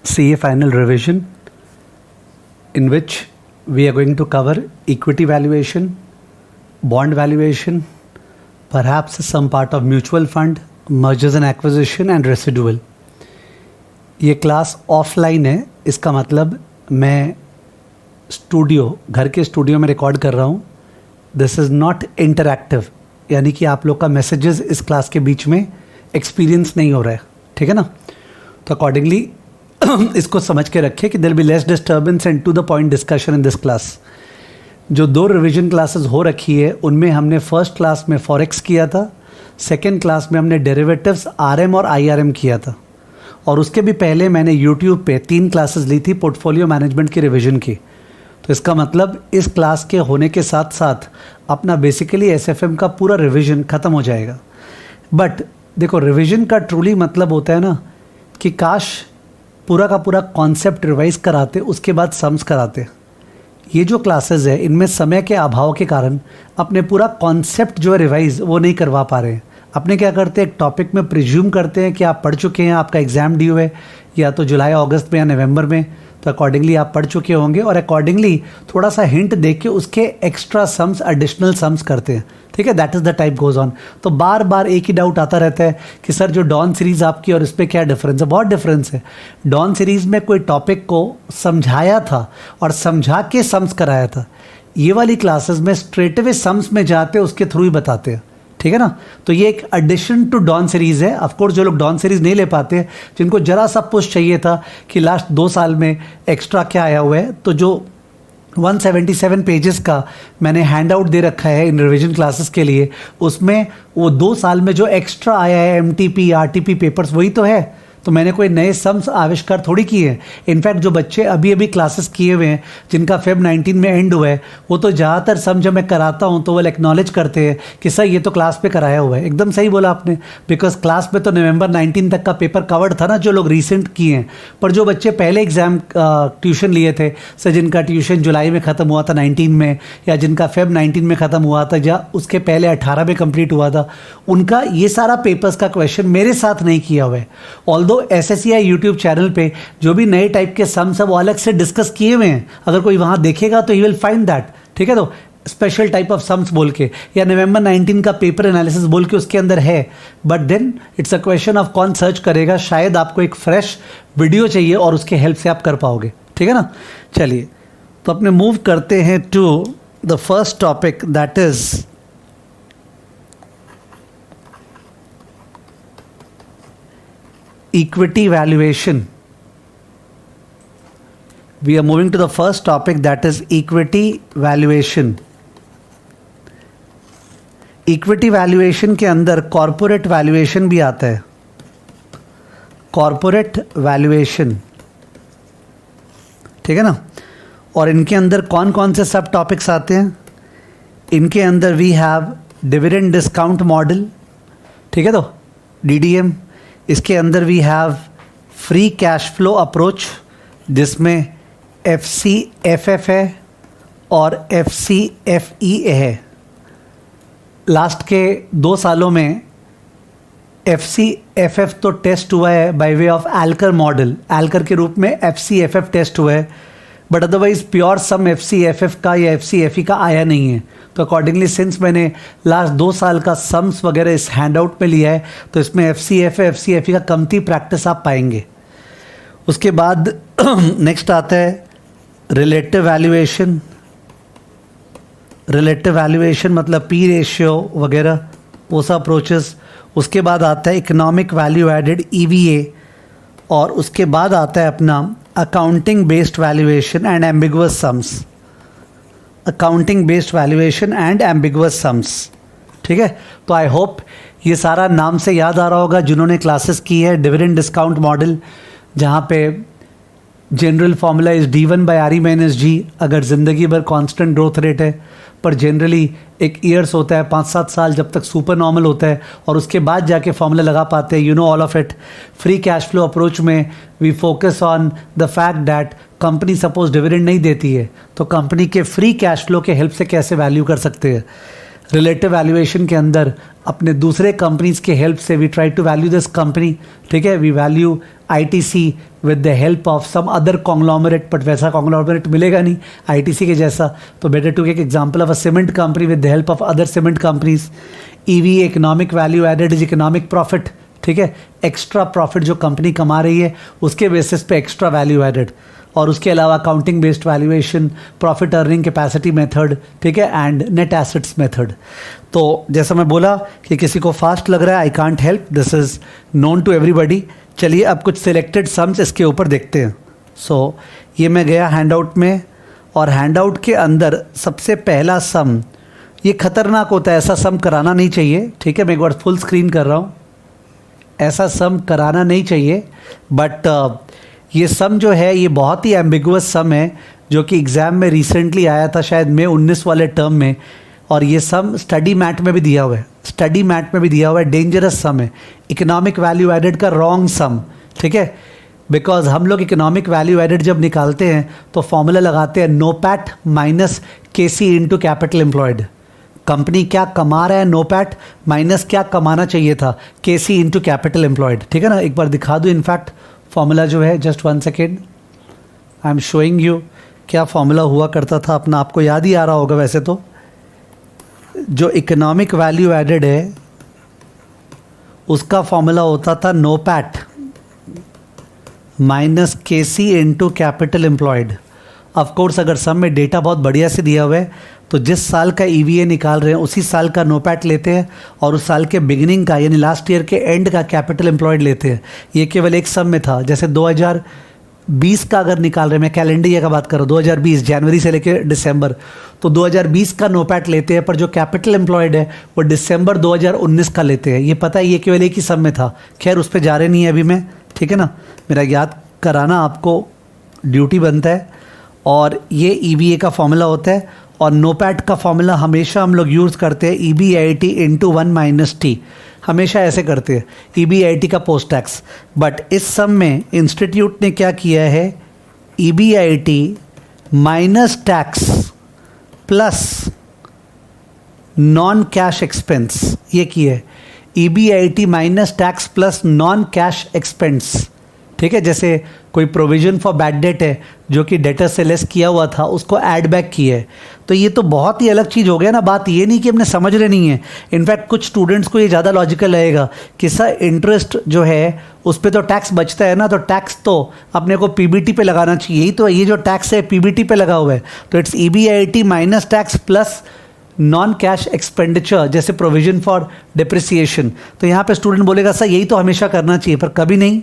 CA final revision, in which we are going to cover equity valuation, bond valuation, perhaps some part of mutual fund, mergers and acquisition and residual. ये class offline है, इसका मतलब मैं घर के studio में record कर रहा हूँ. दिस इज़ नॉट इंटरैक्टिव, यानी कि आप लोग का मैसेजेस इस क्लास के बीच में एक्सपीरियंस नहीं हो रहा है, ठीक है ना. तो अकॉर्डिंगली इसको समझ के रखें कि there be less disturbance and to the point discussion in this class. जो 2 रिवीजन क्लासेस हो रखी है उनमें हमने फर्स्ट क्लास में फॉरेक्स किया था, सेकेंड क्लास में हमने डेरिवेटिव्स आरएम और आईआरएम किया था, और उसके भी पहले मैंने यूट्यूब पे 3 क्लासेस ली थी पोर्टफोलियो मैनेजमेंट की रिवीजन की. तो इसका मतलब इस क्लास के होने के साथ साथ अपना बेसिकली एसएफएम का पूरा रिवीजन ख़त्म हो जाएगा. बट देखो, रिवीजन का ट्रूली मतलब होता है ना कि काश पूरा का पूरा कॉन्सेप्ट रिवाइज कराते, उसके बाद सम्स कराते. ये जो क्लासेस है इनमें समय के अभाव के कारण अपने पूरा कॉन्सेप्ट जो है रिवाइज वो नहीं करवा पा रहे हैं. अपने क्या करते हैं, एक टॉपिक में प्रिज्यूम करते हैं कि आप पढ़ चुके हैं, आपका एग्ज़ाम ड्यू है या तो जुलाई अगस्त में या नवंबर में, तो अकॉर्डिंगली आप पढ़ चुके होंगे और अकॉर्डिंगली थोड़ा सा हिंट देख के उसके एक्स्ट्रा सम्स, एडिशनल सम्स करते हैं. ठीक है, that is the type goes on. तो बार बार एक ही डाउट आता रहता है कि सर जो डॉन सीरीज़ आपकी और इस पर क्या डिफरेंस है. बहुत डिफरेंस है. डॉन सीरीज़ में कोई टॉपिक को समझाया था और समझा के सम्स कराया था. ये वाली क्लासेस में स्ट्रेट अवे सम्स में जाते उसके थ्रू ही बताते हैं, ठीक है ना. तो ये एक एडिशन टू डॉन सीरीज़ है. ऑफकोर्स जो लोग डॉन सीरीज़ नहीं ले पाते, जिनको जरा सा पुश चाहिए था कि लास्ट 2 साल में एक्स्ट्रा क्या आया हुआ है, तो जो 177 पेजेस का मैंने हैंड आउट दे रखा है इन रिवीजन क्लासेस के लिए, उसमें वो 2 साल में जो एक्स्ट्रा आया है एमटीपी आरटीपी पेपर्स वही तो है. तो मैंने कोई नए सम्स आविष्कार थोड़ी किए हैं. इनफैक्ट जो बच्चे अभी अभी क्लासेस किए हुए हैं जिनका फेब 19 में एंड हुआ है, वो तो ज़्यादातर सम जब मैं कराता हूँ तो वो एक्नॉलेज करते हैं कि सर ये तो क्लास पे कराया हुआ है. एकदम सही बोला आपने, बिकॉज क्लास में तो नवंबर 19 तक का पेपर कवर्ड था ना, जो लोग रिसेंट किए हैं. पर जो बच्चे पहले एग्जाम ट्यूशन लिए थे, सर जिनका ट्यूशन जुलाई में ख़त्म हुआ था 19 में, या जिनका फेब 19 में ख़त्म हुआ था या उसके पहले 18 में कंप्लीट हुआ था, उनका ये सारा पेपर्स का क्वेश्चन मेरे साथ नहीं किया हुआ है. ऑल्दो SSCI यूट्यूब चैनल पे जो भी नए टाइप के सम्स है वो अलग से डिस्कस किए हुए हैं. अगर कोई वहाँ देखेगा तो ही विल फाइंड दैट, ठीक है. तो स्पेशल टाइप ऑफ सम्स बोल के या नवंबर 19 का पेपर एनालिसिस बोल के उसके अंदर है. But then it's a question of कौन सर्च करेगा. शायद आपको एक फ्रेश वीडियो चाहिए और उसके हेल्प से आप कर पाओगे, ठीक है ना. चलिए, तो अपने मूव करते हैं to the first topic, that is equity valuation. We are moving to the first topic, that is equity valuation. Equity valuation के अंदर corporate valuation भी आता है. Corporate valuation, ठीक है ना. और इनके अंदर कौन कौन से सब टॉपिक्स आते हैं. इनके अंदर we have dividend discount model, ठीक है, तो DDM. इसके अंदर we have free cash flow approach, जिसमें FCFF है और FCFE है. लास्ट के 2 सालों में FCFF तो टेस्ट हुआ है बाय वे ऑफ एल्कर मॉडल, एल्कर के रूप में FCFF टेस्ट हुआ है. But otherwise pure sum FCFF का या FCFE का आया नहीं है. तो अकॉर्डिंगली सिंस मैंने लास्ट 2 साल का सम्स वगैरह इस हैंड आउट में लिया है, तो इसमें FCFE का कमती प्रैक्टिस आप पाएंगे. उसके बाद नेक्स्ट आता है रिलेटिव वैल्यूएशन. रिलेटिव वैल्यूएशन मतलब P रेशियो वगैरह वो सब अप्रोचेस. उसके बाद आता है इकोनॉमिक वैल्यू एडेड EVA, और उसके बाद आता है अपना accounting based valuation and ambiguous sums. Accounting based valuation and ambiguous sums, ठीक है. तो आई होप ये सारा नाम से याद आ रहा होगा जिन्होंने क्लासेस की है. डिविडेंड डिस्काउंट मॉडल, जहाँ पे जनरल फार्मूला इज D1/RE-G अगर ज़िंदगी भर कांस्टेंट ग्रोथ रेट है, पर जनरली एक ईयर्स होता है 5-7 साल जब तक सुपर नॉर्मल होता है, और उसके बाद जाके फॉर्मूला लगा पाते हैं. You know all of it. Free cash flow approach में we focus on the fact that company suppose dividend नहीं देती है तो कंपनी के फ्री कैश फ्लो के हेल्प से कैसे वैल्यू कर सकते हैं. रिलेटिव वैल्यूएशन के अंदर अपने दूसरे कंपनीज के हेल्प से we try to value this company, ठीक है. We value ITC with the help of some other conglomerate, but वैसा conglomerate मिलेगा नहीं ITC के जैसा. तो better to take example of a cement company with the help of other cement companies. EVA economic value added is economic profit. ठीक है, extra profit जो company कमा रही है उसके बेसिस पे एक्स्ट्रा वैल्यू एडेड. और उसके अलावा accounting based valuation, profit earning capacity method, ठीक है, एंड नेट एसेट्स मेथड. तो जैसा मैं बोला कि किसी को फास्ट लग रहा है, I can't help, this is known to everybody. चलिए अब कुछ सिलेक्टेड सम्स इसके ऊपर देखते हैं. सो ये मैं गया हैंडआउट में, और हैंडआउट के अंदर सबसे पहला सम, ये खतरनाक होता है, ऐसा सम कराना नहीं चाहिए. ठीक है, मैं एक बार फुल स्क्रीन कर रहा हूँ. ऐसा सम कराना नहीं चाहिए, बट ये सम जो है ये बहुत ही एम्बिगुअस सम है जो कि एग्ज़ाम में रिसेंटली आया था, शायद मई 19 वाले टर्म में. और ये सम स्टडी मैट में भी दिया हुआ है, स्टडी मैट में भी दिया हुआ है. डेंजरस सम है, इकोनॉमिक वैल्यू एडेड का रॉन्ग सम. ठीक है, बिकॉज हम लोग इकोनॉमिक वैल्यू एडेड जब निकालते हैं तो फॉर्मूला लगाते हैं NOPAT minus KC into capital employed. Company क्या कमा रहा है नोपैट माइनस क्या कमाना चाहिए था KC इंटू कैपिटल एम्प्लॉयड. ठीक है ना, एक बार दिखा दूँ इनफैक्ट फॉर्मूला जो है, just 1 second, I am showing you क्या फॉर्मूला हुआ करता था. अपना आपको याद ही आ रहा होगा वैसे तो. जो इकोनॉमिक वैल्यू एडेड है उसका फॉर्मूला होता था NOPAT minus KC into capital employed. Of course अगर सम में डेटा बहुत बढ़िया से दिया हुआ है तो जिस साल का EVA निकाल रहे हैं उसी साल का नोपैट लेते हैं और उस साल के बिगिनिंग का यानी लास्ट ईयर के एंड का कैपिटल एम्प्लॉयड लेते हैं. ये केवल एक सम में था. जैसे 2020 का अगर निकाल रहे हैं, मैं कैलेंडर ईयर का बात कर रहा हूँ, 2020 जनवरी से लेकर दिसंबर, तो 2020 का नोपैट लेते हैं, पर जो कैपिटल एम्प्लॉयड है वो दिसंबर 2019 का लेते हैं. ये पता है, ये केवल एक ही सम में था. खैर उस पर जा रहे नहीं है अभी मैं. ठीक है ना, मेरा याद कराना आपको ड्यूटी बनता है. और ये EVA का फॉर्मूला होता है, और नोपैट का फॉर्मूला हमेशा हम लोग यूज़ करते हैं EBIT इंटू 1 माइनस T. हमेशा ऐसे करते हैं, EBIT का पोस्ट टैक्स. बट इस सम में इंस्टीट्यूट ने क्या किया है, EBIT माइनस tax plus non cash expense, ये किया है. EBIT माइनस tax plus non cash expense. ठीक है, जैसे कोई प्रोविजन फॉर बैड डेट है जो कि डेटर से लेस किया हुआ था, उसको ऐड बैक किया है. तो ये तो बहुत ही अलग चीज़ हो गया ना. बात ये नहीं कि हमने समझ रहे नहीं है. इनफैक्ट कुछ स्टूडेंट्स को ये ज़्यादा लॉजिकल लगेगा कि सर इंटरेस्ट जो है उस पर तो टैक्स बचता है ना, तो टैक्स तो अपने को PBT पे लगाना चाहिए. यही तो ये जो टैक्स है PBT पे लगा हुआ है, तो इट्स EBIT माइनस tax plus non cash expenditure, जैसे प्रोविजन फॉर डिप्रिसिएशन. तो यहाँ पे स्टूडेंट बोलेगा सर यही तो हमेशा करना चाहिए, पर कभी नहीं.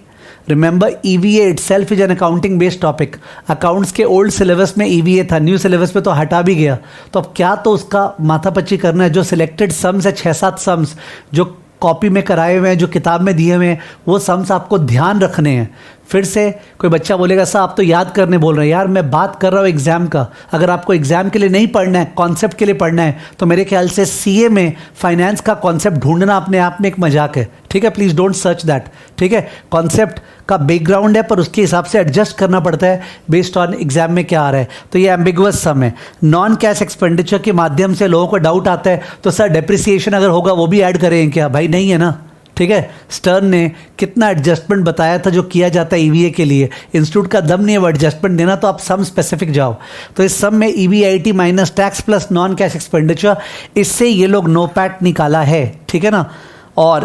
Remember EVA itself is an accounting based topic. Accounts के ओल्ड सिलेबस में EVA था, न्यू सिलेबस में तो हटा भी गया. तो अब क्या तो उसका माथापच्ची करना है. जो सिलेक्टेड सम्स है 6-7 सम्स जो कॉपी में कराए हुए हैं, जो किताब में दिए हुए हैं, वो सम्स आपको ध्यान रखने हैं. फिर से कोई बच्चा बोलेगा सर आप तो याद करने बोल रहे हैं. यार मैं बात कर रहा हूँ एग्जाम का. अगर आपको एग्जाम के लिए नहीं पढ़ना है, कॉन्सेप्ट के लिए पढ़ना है, तो मेरे ख्याल से CA में फाइनेंस का कॉन्सेप्ट ढूंढना अपने आप में एक मजाक है. ठीक है, प्लीज़ डोंट सर्च दैट. ठीक है, कॉन्सेप्ट का बैकग्राउंड है, पर उसके हिसाब से एडजस्ट करना पड़ता है बेस्ड ऑन एग्जाम में क्या आ रहा है. तो ये एम्बिगुअस सम है. नॉन कैश एक्सपेंडिचर के माध्यम से लोगों को डाउट आता है, तो सर डेप्रिसिएशन अगर होगा वो भी ऐड करें क्या? भाई नहीं है ना. ठीक है, स्टर्न ने कितना एडजस्टमेंट बताया था जो किया जाता है EVA के लिए. इंस्टीट्यूट का दम नहीं है वो एडजस्टमेंट देना, तो आप सम स्पेसिफिक जाओ. तो इस सम में EBIT माइनस tax plus non cash expenditure, इससे ये लोग नोपैट निकाला है. ठीक है ना. और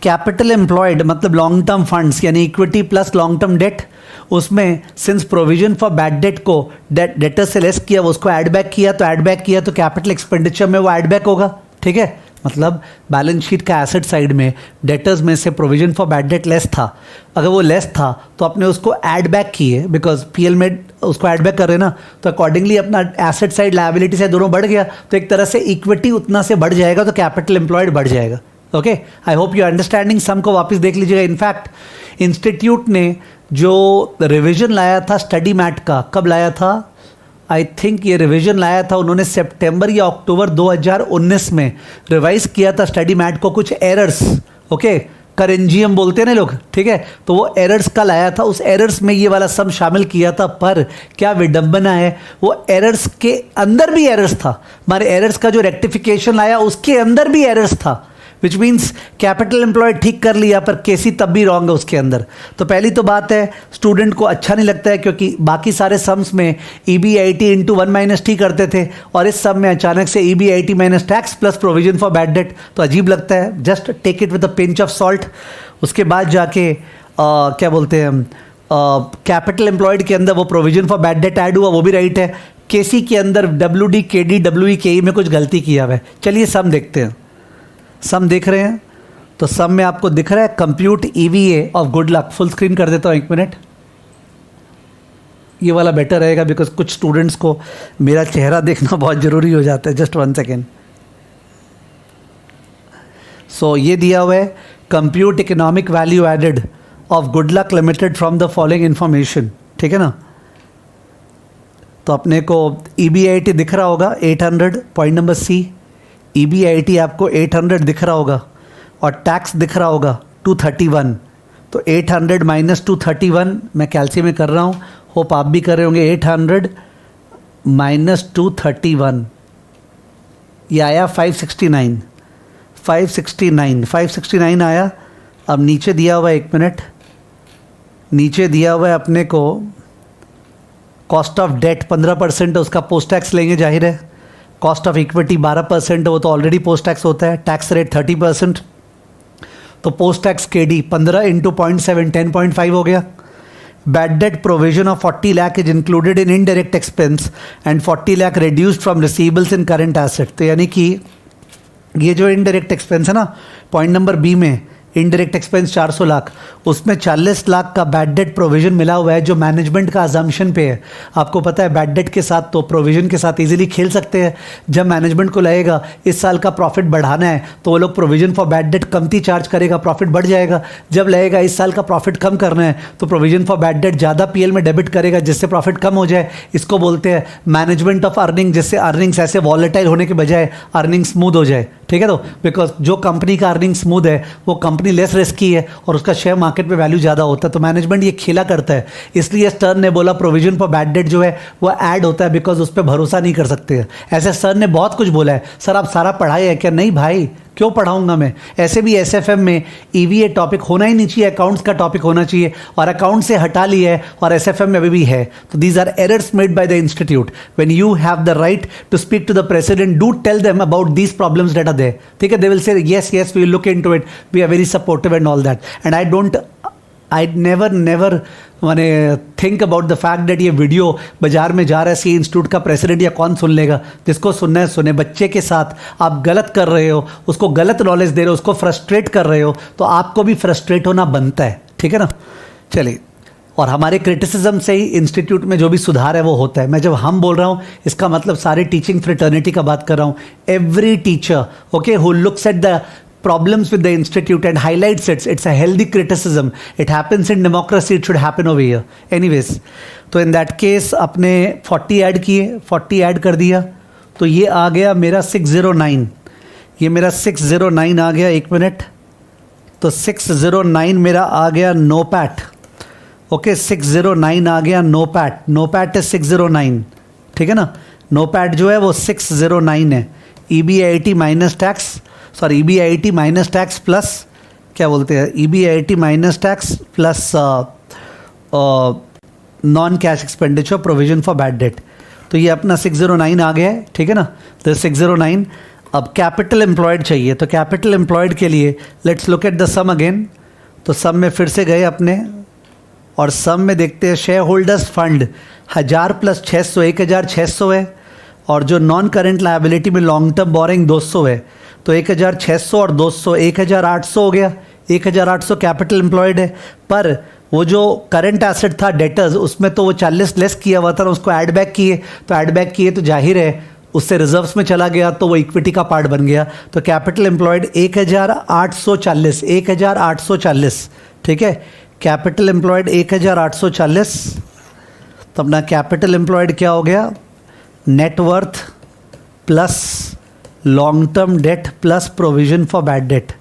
कैपिटल एम्प्लॉयड मतलब लॉन्ग टर्म फंड्स यानी equity plus long term debt, उसमें since provision for bad debt को डेटर से लेस किया, उसको ऐड बैक किया, तो ऐड बैक किया तो कैपिटल एक्सपेंडिचर में वो ऐड बैक होगा. ठीक है, मतलब बैलेंस शीट का एसेट साइड में डेटर्स में से provision for bad date less था. अगर वो लेस था तो आपने उसको ऐड बैक किए, बिकॉज PL में उसको ऐड बैक कर रहे हैं ना, तो अकॉर्डिंगली अपना एसेट साइड लायबिलिटी साइड दोनों बढ़ गया, तो एक तरह से इक्विटी उतना से बढ़ जाएगा, तो कैपिटल एम्प्लॉयड बढ़ जाएगा. Okay, I hope you understanding. Sum को वापस देख लीजिएगा. इनफैक्ट इंस्टीट्यूट ने जो रिविजन लाया था स्टडी मैट का, कब लाया था? आई थिंक ये रिवीजन लाया था उन्होंने सितंबर या अक्टूबर 2019 में रिवाइज किया था स्टडी मैट को. कुछ एरर्स, ओके, करेंजियम बोलते हैं ना लोग. ठीक है, तो वो एरर्स का लाया था. उस एरर्स में ये वाला सम शामिल किया था. पर क्या विडंबना है, वो एरर्स के अंदर भी एरर्स था. हमारे एरर्स का जो रेक्टिफिकेशन लाया उसके अंदर भी एरर्स था, विच मीन्स कैपिटल एम्प्लॉयड ठीक कर लिया पर केसी तब भी रॉन्ग है उसके अंदर। तो पहली तो बात है स्टूडेंट को अच्छा नहीं लगता है क्योंकि बाकी सारे सम्स में EBIT इंटू 1 माइनस टी करते थे और इस सम में अचानक से EBIT माइनस tax plus provision for bad debt, तो अजीब लगता है। Just take it with a pinch of salt. उसके बाद जाके क्या बोलते हैं कैपिटल एम्प्लॉयड के अंदर वो provision for bad date add हुआ, वो भी राइट है। केसी के अंदर WD KD WE KE में कुछ गलती किया हुआ है। चलिए सम देखते हैं। सम देख रहे हैं तो सम में आपको दिख रहा है compute EVA of good luck. Full screen कर देता हूँ 1 मिनट, ये वाला बेटर रहेगा बिकॉज कुछ स्टूडेंट्स को मेरा चेहरा देखना बहुत ज़रूरी हो जाता है। Just 1 second. सो ये दिया हुआ है compute economic value added of good luck limited from the following information, ठीक है ना। तो अपने को EBIT दिख रहा होगा 800, पॉइंट नंबर C। EBIT आपको 800 दिख रहा होगा और टैक्स दिख रहा होगा 231। तो 800 माइनस 231 मैं कैल्सियम में कर रहा हूँ, होप आप भी कर रहे होंगे। 800 माइनस 231 ये आया 569। 569 आया। अब नीचे दिया हुआ है 1 मिनट, नीचे दिया हुआ है अपने को कॉस्ट ऑफ डेट 15% है, उसका पोस्ट टैक्स लेंगे जाहिर है। कॉस्ट ऑफ इक्विटी 12% है, वो तो ऑलरेडी पोस्ट टैक्स होता है। टैक्स रेट 30%, तो पोस्ट टैक्स KD 15 इंटू 0.7 10.5 हो गया। Bad debt provision of 40 lakh is included in indirect expense and 40 lakh reduced from receivables in current asset. तो यानी कि ये जो इनडायरेक्ट एक्सपेंस है ना, पॉइंट नंबर B में इनडायरेक्ट एक्सपेंस 400 लाख, उसमें 40 लाख का बैड डेट प्रोविजन मिला हुआ है जो मैनेजमेंट का अजम्पशन पे है। आपको पता है बैड डेट के साथ तो प्रोविजन के साथ इजीली खेल सकते हैं। जब मैनेजमेंट को लगेगा इस साल का प्रॉफिट बढ़ाना है तो वो लोग प्रोविजन फॉर बैड डेट कमती चार्ज करेगा, प्रॉफिट बढ़ जाएगा। जब लगेगा इस साल का प्रॉफिट कम करना है तो प्रोविजन फॉर बैड डेट ज़्यादा PL में डेबिट करेगा जिससे प्रॉफिट कम हो जाए। इसको बोलते हैं मैनेजमेंट ऑफ अर्निंग, जिससे अर्निंग्स ऐसे वॉलेटाइल होने के बजाय अर्निंग स्मूथ हो जाए, ठीक है। तो बिकॉज जो कंपनी का अर्निंग स्मूथ है वो कंपनी लेस रिस्की है और उसका शेयर मार्केट में वैल्यू ज़्यादा होता है, तो मैनेजमेंट ये खेला करता है। इसलिए स्टर्न ने बोला प्रोविजन फॉर बैड डेट जो है वो ऐड होता है बिकॉज उस पर भरोसा नहीं कर सकते हैं। ऐसे सर ने बहुत कुछ बोला है। सर आप सारा पढ़ाए है क्या? नहीं भाई, क्यों पढ़ाऊंगा मैं। ऐसे भी SFM में EVA टॉपिक होना ही नहीं चाहिए, अकाउंट्स का टॉपिक होना चाहिए और अकाउंट से हटा लिया है और SFM में अभी भी है। तो these are errors made by the institute. When you have the right to speak to the president, do tell them about these problems that are there, ठीक है। They will say yes we will look into it, we are very supportive and all that. And I never माने think about the fact that ये video बाजार में जा रहा है, सी institute का प्रेसिडेंट या कौन सुन लेगा। जिसको सुनना है सुने। बच्चे के साथ आप गलत कर रहे हो, उसको गलत नॉलेज दे रहे हो, उसको फ्रस्ट्रेट कर रहे हो, तो आपको भी फ्रस्ट्रेट होना बनता है, ठीक है ना। चलिए, और हमारे क्रिटिसिज्म से ही इंस्टीट्यूट में जो भी सुधार है वो होता है। मैं जब हम बोल रहा हूँ इसका मतलब सारे टीचिंग फ्रेटर्निटी का बात कर रहा हूँ। Every teacher okay who looks at the problems with the institute and highlights it's a healthy criticism. It happens in democracy, it should happen over here. Anyways, तो in that case अपने 40 add किए, 40 add कर दिया तो ये आ गया मेरा 609। ये मेरा 609 आ गया, 1 मिनट। तो 609 मेरा आ गया नोपैट। ओके 609 आ गया नोपैट। नोपैट है 609, ठीक है ना। नोपैट जो है वो 609 है। EBIT माइनस टैक्स, सॉरी EBIT माइनस टैक्स प्लस क्या बोलते हैं, EBIT माइनस tax plus non cash expenditure provision for bad debt. तो ये अपना 609 आ गया है, ठीक है ना। तो 609। अब कैपिटल एम्प्लॉयड चाहिए, तो कैपिटल एम्प्लॉयड के लिए let's look at the sum again. तो सम में फिर से गए अपने और सम में देखते हैं शेयर होल्डर्स फंड 1000 प्लस 600 1600 है और जो नॉन करेंट लायबिलिटी में लॉन्ग टर्म बोरिंग 200 है। तो 1600 और 200 1800 हो गया। 1800 कैपिटल एम्प्लॉयड है, पर वो जो करंट एसेट था डेटर्स उसमें तो वो 40 लेस किया हुआ था ना, उसको ऐड बैक किए। तो ऐड बैक किए तो जाहिर है उससे रिजर्व्स में चला गया तो वो इक्विटी का पार्ट बन गया। तो कैपिटल एम्प्लॉयड 1840 1840, ठीक है। Capital employed 1840। तो अपना कैपिटल एम्प्लॉयड क्या हो गया, net worth plus long term date plus provision for bad debt,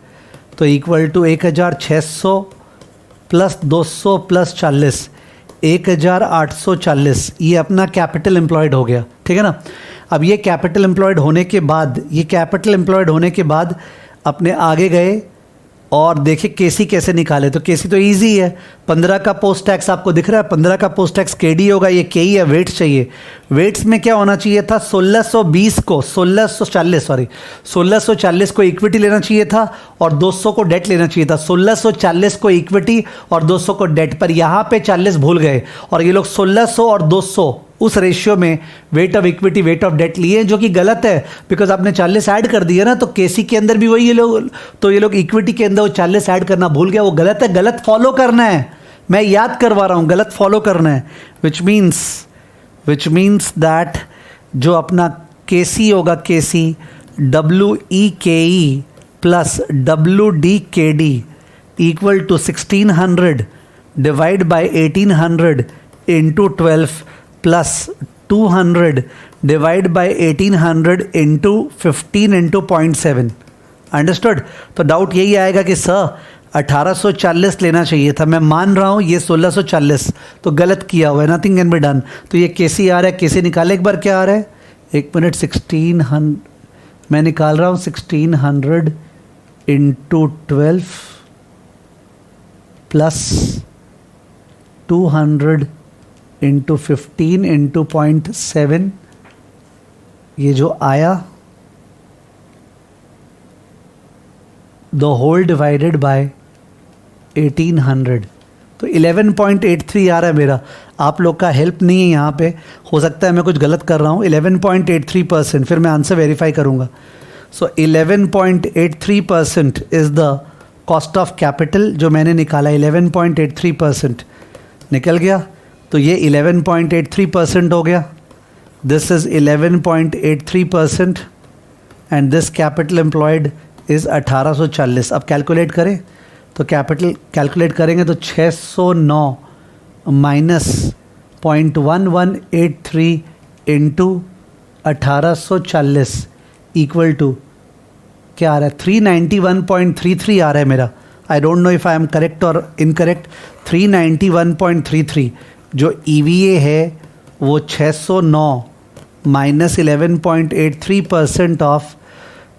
तो इक्वल टू 1600 प्लस 200 प्लस 40 1840। ये अपना कैपिटल एम्प्लॉयड हो गया, ठीक है ना। अब ये कैपिटल एम्प्लॉयड होने के बाद अपने आगे गए और देखिए केसी कैसे निकाले। तो केसी तो इजी है, 15 का पोस्ट टैक्स आपको दिख रहा है, 15 का पोस्ट टैक्स केडी होगा, ये के ही है, वेट्स चाहिए। वेट्स में क्या होना चाहिए था, 1640 को इक्विटी लेना चाहिए था और 200 को डेट लेना चाहिए था। 1640 को इक्विटी और 200 को डेट, पर यहाँ पे 40 भूल गए और ये लोग 1600 और 200 उस रेशियो में weight of equity weight of debt लिए, जो कि गलत है, बिकॉज आपने 40 ऐड कर दिया ना। तो केसी के अंदर भी वही ये लोग, तो ये लोग इक्विटी के अंदर वो 40 ऐड करना भूल गया, वो गलत है, गलत फॉलो करना है। मैं याद करवा रहा हूँ, गलत फॉलो करना है। विच मीन्स दैट जो अपना केसी होगा, KC WEKE plus WDKD equal to 1600 divide by 1800 into 12 plus 200 divide by 1800 into 15 into 0.7। Understood. तो डाउट यही आएगा कि सर 1840 लेना चाहिए था, मैं मान रहा हूँ ये 1640, तो गलत किया हुआ है, नथिंग कैन बी डन। तो ये केसी आ रहा है, केसी निकाले एक बार, क्या आ रहा है, एक मिनट, 1600 मैं निकाल रहा हूँ, 1600 इंटू 12 प्लस 200 इंटू 15 इंटू 0.7, ये जो आया द होल डिवाइडेड बाय 1800, तो 11.83 आ रहा है मेरा। आप लोग का हेल्प नहीं है यहाँ पे, हो सकता है मैं कुछ गलत कर रहा हूँ। 11.83%, फिर मैं आंसर वेरीफाई करूँगा। सो 11.83% is the cost of capital जो मैंने निकाला, 11.83% निकल गया। तो ये 11.83% हो गया, this is 11.83% and this capital employed is 1840। अब कैलकुलेट करें तो कैपिटल कैलकुलेट करेंगे तो 609 माइनस 0.1183 इंटू 1840 इक्वल टू क्या आ रहा है, 391.33 आ रहा है मेरा। आई don't know if I am correct और इनकरेक्ट। 391.33 जो EVA है वो 609 माइनस 11.83% ऑफ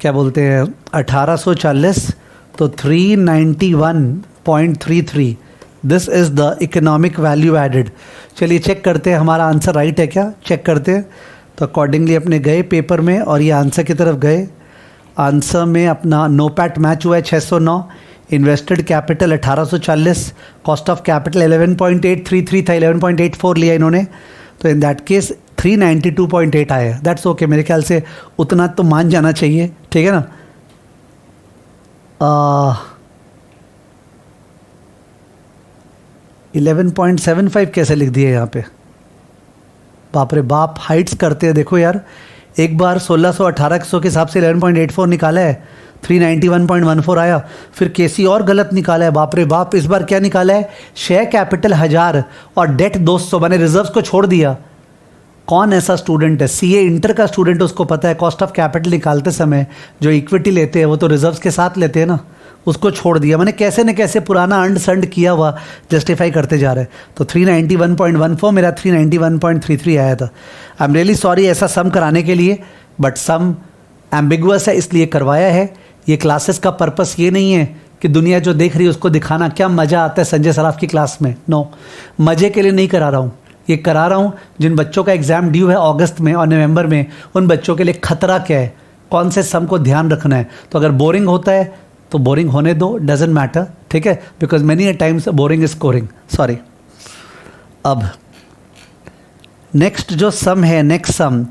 क्या बोलते हैं 1840, तो 391.33। This is the economic value added. चलिए चेक करते हैं हमारा आंसर राइट है क्या, चेक करते हैं। तो अकॉर्डिंगली अपने गए पेपर में और ये आंसर की तरफ गए। आंसर में अपना नो पैट मैच हुआ है 609, invested capital 1840, cost of capital 11.833 था, 11.84 लिया इन्होंने, तो इन दैट केस 392.8 आया। दैट्स ओके, मेरे ख्याल से उतना तो मान जाना चाहिए, ठीक है ना। 11.75 कैसे लिख दिए यहाँ पे, बाप रे बाप, हाइट्स करते हैं देखो यार। एक बार 1618 के हिसाब से 11.84 निकाला है, 391.14 आया, फिर केसी और गलत निकाला है, बाप रे बाप। इस बार क्या निकाला है, शेयर कैपिटल 1000 और डेट 200, मैंने रिजर्व्स को छोड़ दिया। कौन ऐसा स्टूडेंट है, सीए इंटर का स्टूडेंट, उसको पता है कॉस्ट ऑफ कैपिटल निकालते समय जो इक्विटी लेते हैं वो तो रिजर्व्स के साथ लेते हैं ना, उसको छोड़ दिया मैंने। कैसे न कैसे पुराना अंड संड किया हुआ जस्टिफाई करते जा रहे हैं। तो 391.14 मेरा 391.33 आया था। आई एम रियली सॉरी ऐसा सम कराने के लिए, बट सम एम्बिगुअस है इसलिए करवाया है। ये क्लासेस का पर्पस ये नहीं है कि दुनिया जो देख रही है उसको दिखाना क्या मज़ा आता है संजय सराफ की क्लास में, नो, मज़े के लिए नहीं करा रहा हूँ। ये करा रहा हूँ जिन बच्चों का एग्ज़ाम ड्यू है अगस्त में और नवंबर में, उन बच्चों के लिए खतरा क्या है, कौन से सम को ध्यान रखना है। तो अगर बोरिंग होता है तो बोरिंग होने दो, डजेंट मैटर, ठीक है, because many times boring is scoring, sorry. अब नेक्स्ट जो सम है, नेक्स्ट सम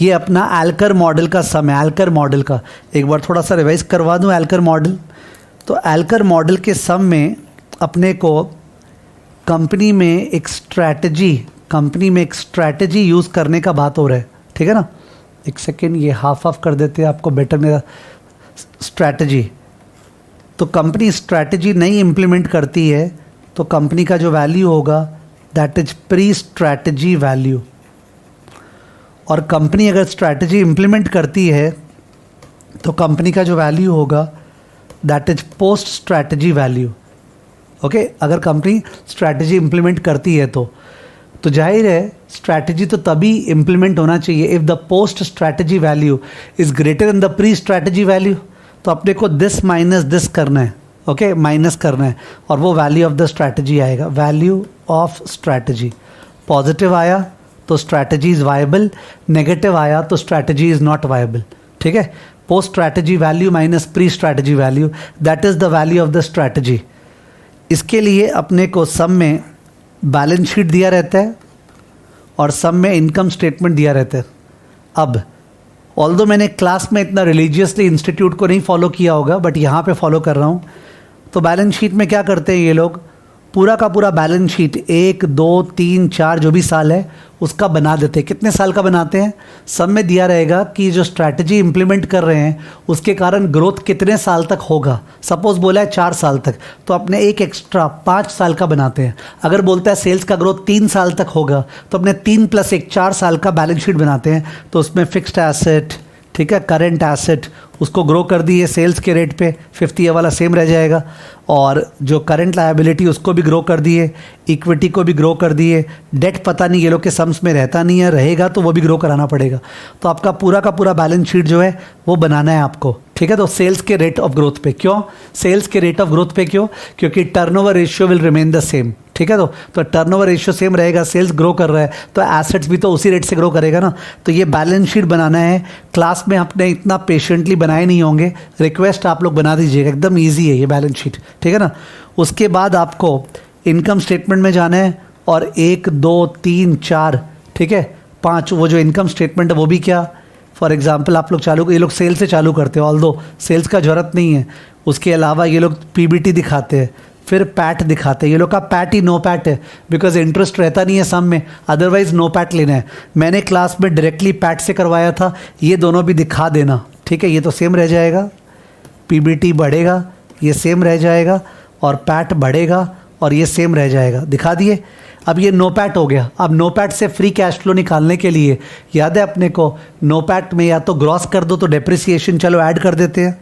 ये अपना एल्कर मॉडल का सम है। एल्कर मॉडल का एक बार थोड़ा सा रिवाइज करवा दूं। एल्कर मॉडल, तो एल्कर मॉडल के सम में अपने को कंपनी में एक स्ट्रैटेजी यूज़ करने का बात हो रहा है, ठीक है ना। एक सेकेंड, ये हाफ ऑफ कर देते हैं आपको बेटर, मेरा स्ट्रैटेजी। तो कंपनी स्ट्रैटेजी नहीं इम्प्लीमेंट करती है तो कंपनी का जो वैल्यू होगा that is pre strategy value, और कंपनी अगर स्ट्रैटेजी इम्प्लीमेंट करती है तो कंपनी का जो वैल्यू होगा that is post strategy value. Okay, अगर कंपनी स्ट्रैटेजी इम्प्लीमेंट करती है तो जाहिर है स्ट्रैटेजी तो तभी इम्प्लीमेंट होना चाहिए if the post strategy value is greater than the pre strategy value. तो अपने को दिस माइनस दिस करना है, ओके, माइनस करना है, और वो वैल्यू ऑफ द स्ट्रैटेजी आएगा। वैल्यू ऑफ स्ट्रैटेजी पॉजिटिव आया तो स्ट्रैटेजी इज वायबल, नेगेटिव आया तो स्ट्रैटेजी इज नॉट वायबल। ठीक है, post strategy value minus pre strategy value, that is the value of the strategy. इसके लिए अपने को सम में बैलेंस शीट दिया रहता है और सम में इनकम स्टेटमेंट दिया रहता है। अब ऑल्दो मैंने क्लास में इतना रिलीजियसली इंस्टीट्यूट को नहीं फॉलो किया होगा, बट यहाँ पे फॉलो कर रहा हूँ। तो बैलेंस शीट में क्या करते हैं ये लोग, पूरा का पूरा बैलेंस शीट 1 2 3 4 जो भी साल है उसका बना देते हैं। कितने साल का बनाते हैं, सब में दिया रहेगा कि जो स्ट्रैटेजी इंप्लीमेंट कर रहे हैं उसके कारण ग्रोथ कितने साल तक होगा। सपोज बोला है 4 साल तक, तो अपने एक एक्स्ट्रा 5 साल का बनाते हैं। अगर बोलता है सेल्स का ग्रोथ 3 साल तक होगा तो अपने 3 + 1 4 साल का बैलेंस शीट बनाते हैं। तो उसमें फिक्स्ड एसेट, ठीक है, करंट एसेट उसको ग्रो कर दिए सेल्स के रेट पे, 50 ईयर वाला सेम रह जाएगा, और जो करंट लायबिलिटी उसको भी ग्रो कर दिए, इक्विटी को भी ग्रो कर दिए, डेट पता नहीं ये लोग के सम्स में रहता नहीं है, रहेगा तो वो भी ग्रो कराना पड़ेगा। तो आपका पूरा का पूरा बैलेंस शीट जो है वो बनाना है आपको। ठीक है, तो सेल्स के रेट ऑफ ग्रोथ पे क्यों, सेल्स के रेट ऑफ ग्रोथ पे क्यों, क्योंकि turnover ratio will remain the same. ठीक है, तो टर्नओवर रेशियो सेम रहेगा, सेल्स ग्रो कर रहा है तो एसेट्स भी तो उसी रेट से ग्रो करेगा ना। तो ये बैलेंस शीट बनाना है। क्लास में आपने इतना पेशेंटली बनाए नहीं होंगे, रिक्वेस्ट आप लोग बना दीजिएगा, एकदम ईजी है ये बैलेंस शीट। ठीक है ना। उसके बाद आपको इनकम स्टेटमेंट में जाना है और 1 2 3 4, ठीक है, 5 वो जो इनकम स्टेटमेंट है वो भी क्या, फॉर एग्जाम्पल आप लोग चालू, ये लोग सेल से चालू करते हैं, ऑल्दो सेल्स का जरूरत नहीं है। उसके अलावा ये लोग पीबीटी दिखाते हैं, फिर पैट दिखाते हैं। ये लोग का पैट ही नो पैट है, बिकॉज इंटरेस्ट रहता नहीं है सम में, अदरवाइज नो पैट लेना है। मैंने क्लास में डायरेक्टली पैट से करवाया था, ये दोनों भी दिखा देना। ठीक है, ये तो सेम रह जाएगा, पीबीटी बढ़ेगा, ये सेम रह जाएगा, और पैट बढ़ेगा और ये सेम रह जाएगा, दिखा दिए। अब ये नो पैट हो गया। अब नो पैट से फ्री कैश फ्लो निकालने के लिए याद है अपने को, नो पैट में या तो ग्रॉस कर दो तो डेप्रिसिएशन चलो ऐड कर देते हैं,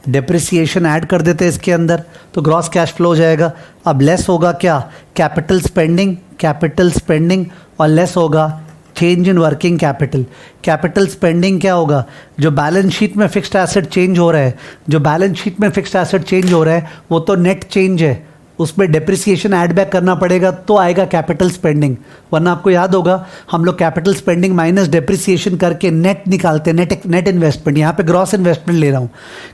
डेप्रिसिएशन ऐड कर देते हैं इसके अंदर, तो ग्रॉस कैश फ्लो हो जाएगा। अब लेस होगा क्या, कैपिटल स्पेंडिंग, कैपिटल स्पेंडिंग, और लेस होगा change in working capital. Capital spending क्या होगा, जो बैलेंस शीट में फिक्स्ड एसेट चेंज हो रहा है, जो बैलेंस शीट में फिक्स्ड एसेट चेंज हो रहा है वो तो नेट चेंज है, उसमें डेप्रिसिएशन ऐड बैक करना पड़ेगा तो आएगा कैपिटल स्पेंडिंग। वरना आपको याद होगा हम लोग कैपिटल स्पेंडिंग माइनस डेप्रिसिएशन करके नेट निकालते हैं, नेट इन्वेस्टमेंट। यहाँ पे ग्रॉस इन्वेस्टमेंट ले रहा हूँ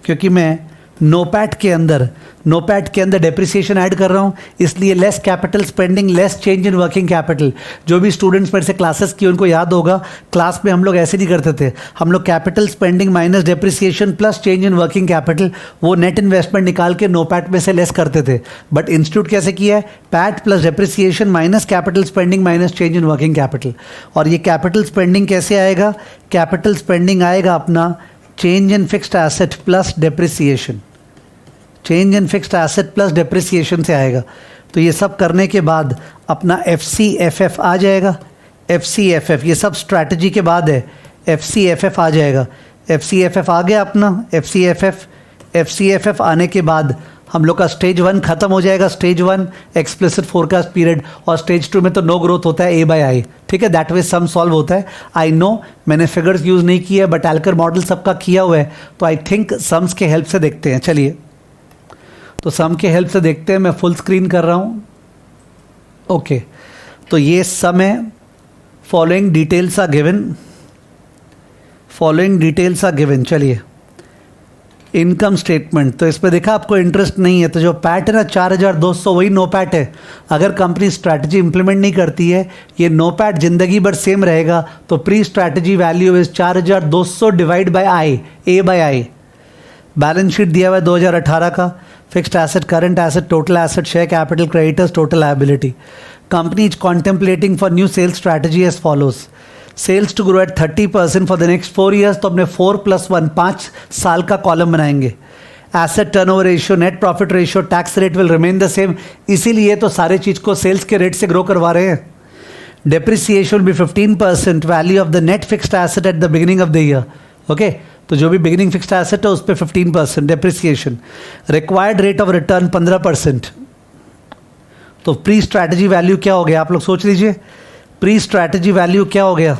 क्योंकि मैं नो पैट के अंदर डेप्रिसिएशन ऐड कर रहा हूँ, इसलिए less capital spending, less change in working capital. जो भी स्टूडेंट्स मेरे से क्लासेस की उनको याद होगा, क्लास में हम लोग ऐसे नहीं करते थे, हम लोग capital spending minus depreciation plus change in working capital, वो नेट इन्वेस्टमेंट निकाल के नो पैट में से लेस करते थे। बट इंस्टीट्यूट कैसे किया है, PAT plus depreciation minus capital spending minus change in working capital. और ये कैपिटल स्पेंडिंग कैसे आएगा, कैपिटल स्पेंडिंग आएगा अपना change in fixed asset plus depreciation, change in fixed asset plus depreciation से आएगा। तो ये सब करने के बाद अपना FCFF आ जाएगा। FCFF ये सब स्ट्रैटेजी के बाद है, FCFF आ जाएगा। FCFF आ गया अपना, FCFF आने के बाद हम लोग का स्टेज 1 खत्म हो जाएगा। स्टेज 1 एक्सप्लिसिट फोरकास्ट पीरियड, और स्टेज 2 में तो नो ग्रोथ होता है A/I। ठीक है, दैट वे सम सॉल्व होता है। आई नो मैंने फिगर्स यूज़ नहीं किए, बट एल्कर मॉडल सबका किया हुआ है, तो आई थिंक सम्स के हेल्प से देखते हैं। चलिए, तो सम के हेल्प से देखते हैं। मैं फुल स्क्रीन कर रहा हूँ। ओके, तो ये सम है। फॉलोइंग डिटेल्स आर गिवन, चलिए इनकम स्टेटमेंट, तो इस पर देखा आपको इंटरेस्ट नहीं है, तो जो पैट है ना 4200 वही नो पैट है। अगर कंपनी स्ट्रैटेजी इंप्लीमेंट नहीं करती है, ये नो पैट जिंदगी भर सेम रहेगा। तो pre strategy value is 4200 divide by I, A/I। Balance sheet दिया हुआ है 2018 का, fixed asset, current asset, total asset, share capital, creditors, total liability. Company is contemplating for new sales strategy as follows, sales to grow at 30% for the next 4 years। तो अपने 4+1 5 साल का column बनाएंगे। Asset turnover ratio, net profit ratio, tax rate will remain the same, इसीलिए तो सारे चीज़ को sales के रेट से ग्रो करवा रहे हैं। Depreciation will be 15% value of the net fixed asset at the beginning of the year. Okay, तो जो भी बिगिनिंग फिक्स्ड एसेट है उस पर 15% depreciation. Required rate of return 15%। तो प्री स्ट्रैटेजी वैल्यू क्या हो गया, आप लोग सोच लीजिए। प्री स्ट्रैटेजी वैल्यू क्या हो गया,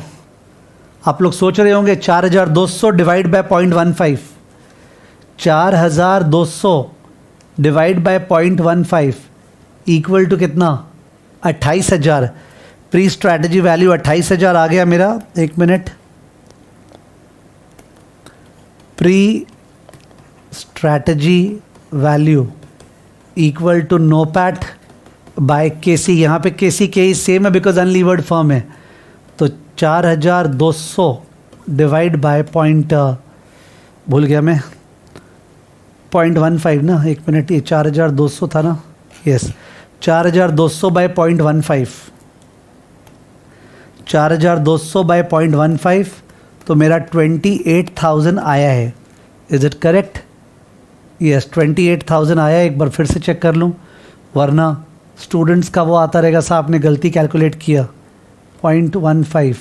आप लोग सोच रहे होंगे 4200 divide by 0.15, 4200 divide by 0.15 equal to कितना? 28,000। प्री स्ट्रैटेजी वैल्यू 28,000 आ गया मेरा। एक minute, pre strategy value equal to NOPAT by KC. यहाँ पे केसी के सेम है बिकॉज अनलीवर्ड फर्म है, तो 4200 डिवाइड बाय भूल गया मैं, 0.15 ना। एक मिनट, ये 4200 था ना, यस। 4200 बाय 0.15, 4200 बाय 0.15, तो मेरा 28,000 आया है। Is it correct? यस, 28,000 आया। एक बार फिर से चेक कर लूँ, वरना स्टूडेंट्स का वो आता रहेगा साहब आपने गलती कैलकुलेट किया। 0.15,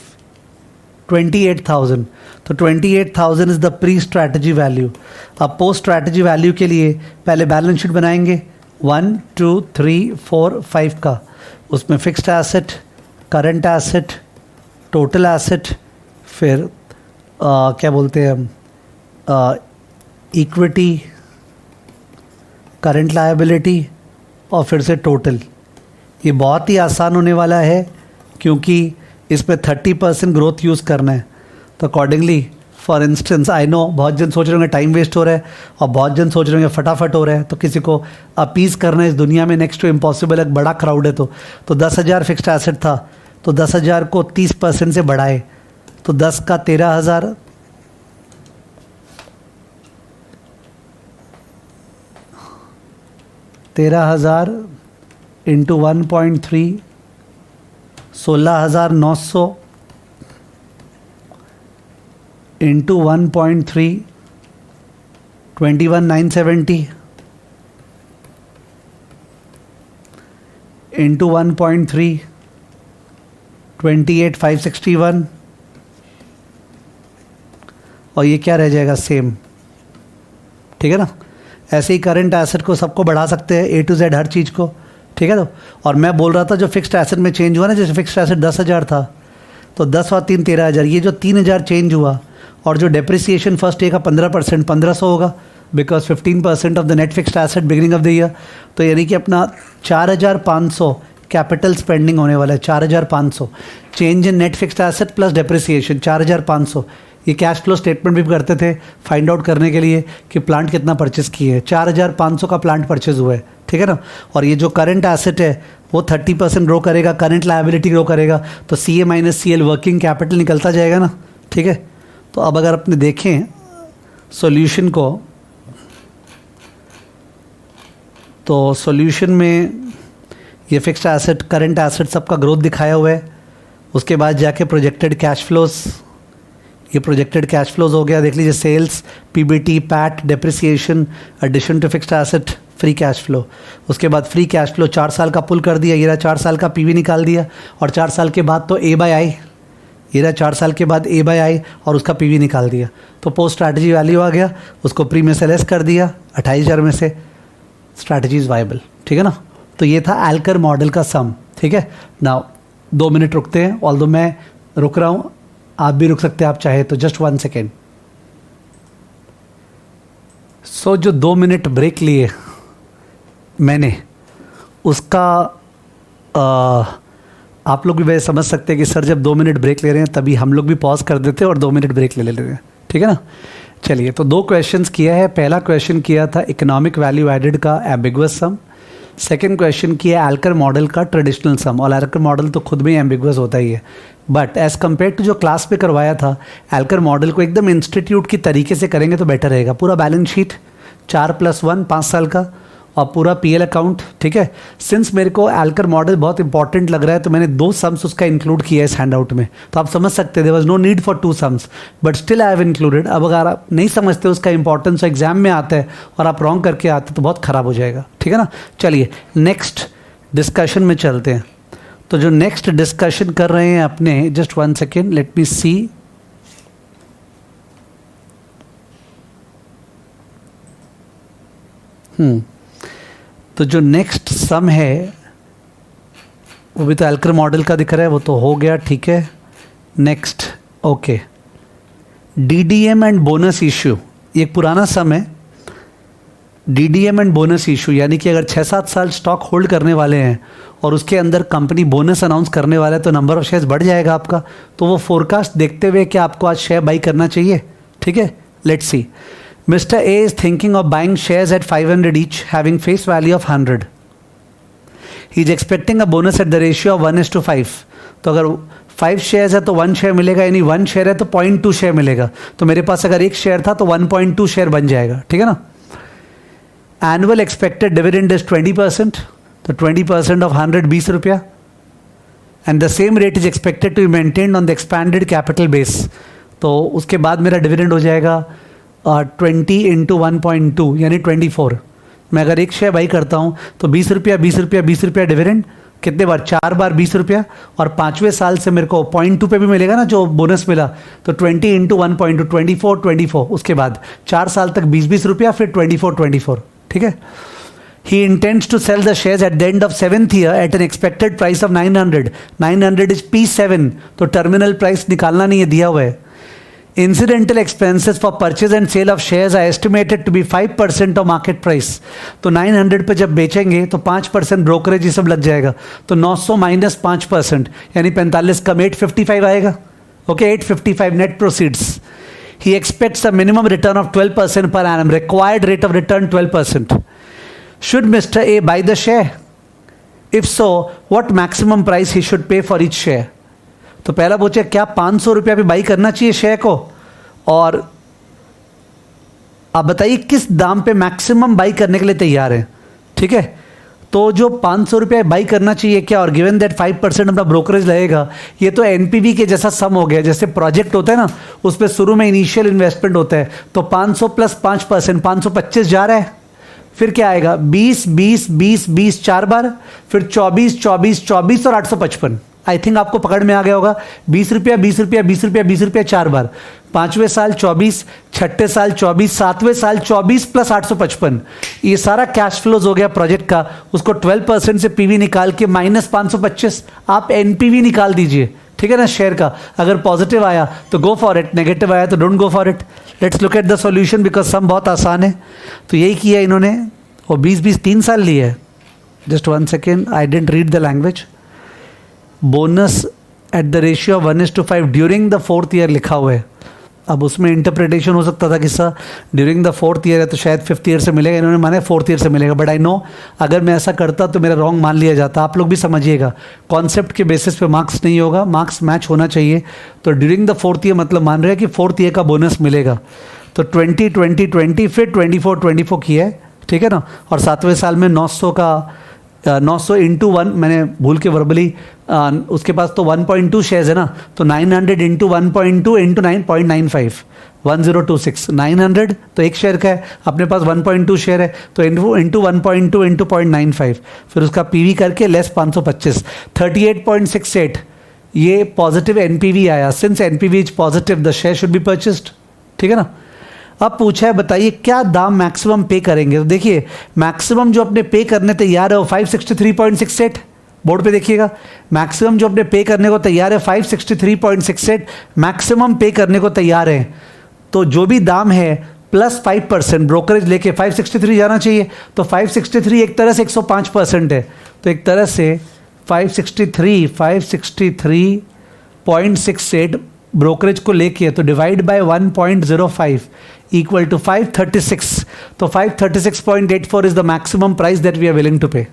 28,000, तो 28,000 is the pre strategy value. अब पोस्ट स्ट्रैटेजी वैल्यू के लिए पहले बैलेंस शीट बनाएंगे 1 2 3 4 5 का। उसमें fixed asset, current asset, total asset, फिर क्या बोलते हैं इक्विटी, करंट लायबिलिटी, और फिर से टोटल। ये बहुत ही आसान होने वाला है क्योंकि इसमें 30% ग्रोथ यूज़ करना है। तो accordingly for instance I know बहुत जन सोच रहे होंगे टाइम वेस्ट हो रहा है, और बहुत जन सोच रहे होंगे फटाफट हो रहा है, तो किसी को अपीज़ करना है इस दुनिया में नेक्स्ट टू इम्पॉसिबल। एक बड़ा क्राउड है, तो 10,000 फिक्स्ड एसेट था, तो 10,000 को 30% से बढ़ाए, तो 10 का 13,000, 13,000 इंटू 1.3, 16,900 इंटू 1.3, 21,970 इंटू 1.3, 28,561, और ये क्या रह जाएगा? सेम। ठीक है ना? ऐसे ही करंट एसेट को सबको बढ़ा सकते हैं, ए टू जेड हर चीज़ को। ठीक है। तो और मैं बोल रहा था जो फिक्स्ड एसेट में चेंज हुआ ना, जैसे फिक्स्ड एसेट 10,000 था, तो 10 और 3 13,000, ये जो 3,000 चेंज हुआ, और जो डेप्रिसिएशन फर्स्ट डे का 15% 1,500 होगा, because 15% of the net fixed asset beginning of the year. तो यानी कि अपना 4,500 कैपिटल स्पेंडिंग होने वाला है। 4,500 change in net fixed asset plus depreciation 4,500। ये कैश फ्लो स्टेटमेंट भी करते थे फाइंड आउट करने के लिए कि प्लांट कितना परचेस किए हैं। 4,500 का प्लांट परचेज हुआ है। ठीक है ना? और ये जो करंट एसेट है वो 30% ग्रो करेगा, करंट लायबिलिटी ग्रो करेगा, तो CA minus CL working capital निकलता जाएगा ना। ठीक है। तो अब अगर अपने देखें सॉल्यूशन को, तो सॉल्यूशन में ये फिक्स्ड एसेट, करंट एसेट सबका ग्रोथ दिखाया हुआ है। उसके बाद जाके प्रोजेक्टेड कैश फ्लोज, ये प्रोजेक्टेड कैश फ्लोज हो गया। देख लीजिए sales, PBT, PAT, depreciation, addition to fixed asset, free cash flow. उसके बाद फ्री कैश फ्लो 4 साल का पुल कर दिया, ये रहा 4 साल का PV निकाल दिया, और 4 साल के बाद तो A/I, ये रहा 4 साल के बाद A/I, और उसका PV निकाल दिया। तो पोस्ट स्ट्रैटेजी वैल्यू आ गया, उसको प्री में से लेस कर दिया, 28,000 में से, स्ट्रैटेजी इज़ वाइबल। ठीक है ना? तो ये था एल्कर मॉडल का सम। ठीक है ना? 2 मिनट रुकते हैं, ऑल्दो मैं रुक रहा हूँ, आप भी रुक सकते हैं आप चाहे तो, जस्ट 1 सेकेंड। सो जो 2 मिनट ब्रेक लिए मैंने, उसका आप लोग भी वैसे समझ सकते हैं कि सर जब 2 मिनट ब्रेक ले रहे हैं तभी हम लोग भी पॉज कर देते हैं और 2 मिनट ब्रेक ले लेते हैं। ठीक है ना? चलिए, तो 2 क्वेश्चंस किया है। पहला क्वेश्चन किया था इकोनॉमिक वैल्यू एडेड का एम्बिगुअस सम। सेकेंड क्वेश्चन किया एल्कर मॉडल का ट्रेडिशनल सम। और एल्कर मॉडल तो खुद में एम्बिगुअस होता ही है, बट एज़ कम्पेयर टू जो क्लास पे करवाया था, एल्कर मॉडल को एकदम इंस्टीट्यूट की तरीके से करेंगे तो बेटर रहेगा। पूरा बैलेंस शीट 4+1 5 साल का, और पूरा PL अकाउंट। ठीक है। सिंस मेरे को एल्कर मॉडल बहुत इंपॉर्टेंट लग रहा है, तो मैंने 2 सम्स उसका इंक्लूड किया है इस हैंडआउट में। तो आप समझ सकते हैं there was no need for 2 sums, but still I have included. अब अगर आप नहीं समझते उसका इंपॉर्टेंस, एग्जाम में आता है और आप रॉन्ग करके आते तो बहुत ख़राब हो जाएगा। ठीक है ना? चलिए नेक्स्ट डिस्कशन में चलते हैं। तो जो नेक्स्ट डिस्कशन कर रहे हैं अपने, जस्ट 1 सेकेंड, लेट मी सी। तो जो नेक्स्ट सम है वो भी तो एल्कर मॉडल का दिख रहा है, वो तो हो गया। ठीक है, next. Okay, DDM and bonus issue, ये एक पुराना सम है, DDM एंड बोनस इशू, यानी कि अगर 6-7 साल स्टॉक होल्ड करने वाले हैं और उसके अंदर कंपनी बोनस अनाउंस करने वाला है तो नंबर ऑफ शेयर्स बढ़ जाएगा आपका। तो वो फोरकास्ट देखते हुए क्या आपको आज शेयर बाई करना चाहिए, ठीक है। Let's C, mister A is thinking of buying shares at 500 each having face value of 100. He is expecting a bonus at the ratio of 1:5. तो अगर 5 शेयर्स है तो 1 शेयर मिलेगा, यानी 1 शेयर है तो 0.2 शेयर मिलेगा। तो मेरे पास अगर 1 शेयर था तो 1.2 शेयर बन जाएगा, ठीक है ना। एनुअल एक्सपेक्टेड डिविडेंड इज 20%, तो 20% ऑफ 100 20 रुपया, and the same rate is expected to be maintained on the expanded capital base. तो उसके बाद मेरा डिविडेंड हो जाएगा 20 इंटू 1.2 यानी 24। मैं अगर 1 शेयर बाई करता हूँ तो 20 रुपया 20 रुपया 20 रुपया डिविडेंड, कितने बार, 4 बार 20 रुपया, और 5वें साल से मेरे को 0.2 पे भी मिलेगा ना जो बोनस मिला, तो 20 इंटू 1.2 24, उसके बाद 4 साल तक 20-20 रुपया, फिर 24, ठीक है। He intends to sell the shares at the end of 7th year at an expected price of 900. 900 is P7, तो टर्मिनल प्राइस निकालना नहीं है, दिया हुआ है। Incidental expenses for purchase and sale of shares are estimated to be 5% of market price. तो 900 पे जब बेचेंगे तो 5% ब्रोकरेज ये सब लग जाएगा, तो 900 माइनस 5% यानी 45 कम 855 आएगा। Okay, 855 net proceeds. He expects a minimum return of 12% per annum. Required rate of return 12%. Should Mr. A buy the share? If so, what maximum price he should pay for each share? तो पहला पूछे क्या 500 रुपया पे by करना चाहिए share को, और आप बताइए किस दाम पे मैक्सिमम बाई करने के लिए तैयार हैं, ठीक है। तो जो 500 रुपया बाई करना चाहिए क्या, और गिवन दैट 5% अपना ब्रोकरेज लगेगा, ये तो एनपीवी के जैसा सम हो गया। जैसे प्रोजेक्ट होता है ना, उस पर शुरू में इनिशियल इन्वेस्टमेंट होता है, तो 500 प्लस 5% 525 जा रहा है, फिर क्या आएगा 20 20 20 20 4 बार, फिर 24 24 24 और 855। आई थिंक आपको पकड़ में आ गया होगा। 20 रुपया 20 रुपया 20 रुपया 20 रुपया 4 बार, 5वें साल 24, 6ठे साल 24, 7वें साल 24 प्लस 855। ये सारा कैश फ्लोज हो गया प्रोजेक्ट का। उसको 12% से पीवी निकाल के माइनस 525 आप एनपीवी निकाल दीजिए, ठीक है ना, शेयर का। अगर पॉजिटिव आया तो गो फॉर इट, नेगेटिव आया तो don't go for it. Let's look at the solution because sum बहुत आसान है। तो यही किया इन्होंने, और 20 3 साल लिए है। Just 1 second, I didn't read the language. Bonus at the ratio of 1:5 during the 4th year लिखा हुआ है। अब उसमें इंटरप्रिटेशन हो सकता था कि sir during the 4th year है तो शायद 5th ईयर से मिलेगा, इन्होंने माने 4th ईयर से मिलेगा। बट आई नो अगर मैं ऐसा करता तो मेरा रॉन्ग मान लिया जाता। आप लोग भी समझिएगा, कॉन्सेप्ट के बेसिस पे मार्क्स नहीं होगा, मार्क्स मैच होना चाहिए। तो ड्यूरिंग द 4th ईयर मतलब मान रहे हैं कि 4th ईयर का बोनस मिलेगा। तो 20 20 20 फिर 24 24 किया है, ठीक है ना। और 7वें साल में 900 का 900 इंटू 1, मैंने भूल के वर्बली, उसके पास तो 1.2 शेयर्स है ना, तो 900 इंटू 1.2 इंटू 9.95 1026। 900 तो 1 शेयर का है, अपने पास 1.2 शेयर है, तो इंटू 1.2 इंटू 0.95, फिर उसका पीवी करके लेस 525 38.68। ये पॉजिटिव एनपीवी आया। Since NPV is positive the share should be purchased, ठीक है ना। अब पूछा है बताइए क्या दाम मैक्सिमम पे करेंगे। तो देखिए मैक्सिमम जो अपने पे करने तैयार है वो 563.68, बोर्ड पे देखिएगा। मैक्सिमम जो अपने पे करने को तैयार है 563.68 मैक्सिमम पे करने को तैयार है। तो जो भी दाम है प्लस 5% ब्रोकरेज लेके 563 जाना चाहिए। तो 563 एक तरह से 105% है, तो एक तरह से 563.68 ब्रोकरेज को लेके तो डिवाइड बाय 1.05 इक्वल टू 536। तो 536.84 is the maximum price that we are willing to pay,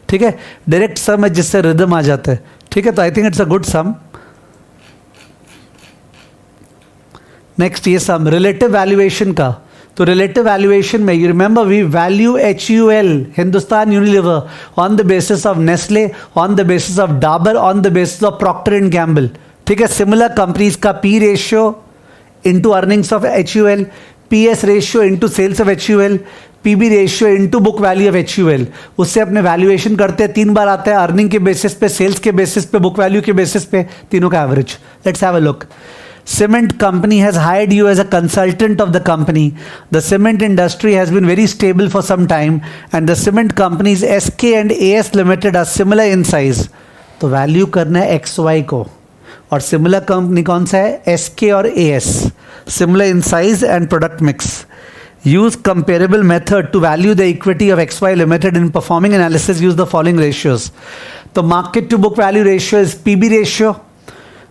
ठीक है। डायरेक्ट सम है जिससे रिदम आ जाता है, ठीक है। तो I think it's a good sum. Next ये सम रिलेटिव वैल्यूएशन का। तो रिलेटिव वैल्यूएशन में you remember we value HUL Hindustan Unilever on the basis of Nestle, on the basis of Dabur, on the basis of Procter and Gamble, ठीक है। Similar companies का P ratio into earnings of HUL, PS ratio into sales of HUL, PB ratio into book value of HUL, उससे अपने valuation करते हैं। 3 बार आता है, earning के बेसिस पे, सेल्स के बेसिस पे, बुक वैल्यू के बेसिस पे, तीनों का average. Let's have a look. Cement company has hired you as a consultant of the company. The cement industry has been very stable for some time and the cement companies SK and AS Limited are similar in size. तो value करना है XY को, और similar company कौन सा है, SK और AS, similar in size and product mix. use comparable method to value the equity of XY Limited. In performing analysis, use the following ratios. तो market to book value ratio is PB ratio,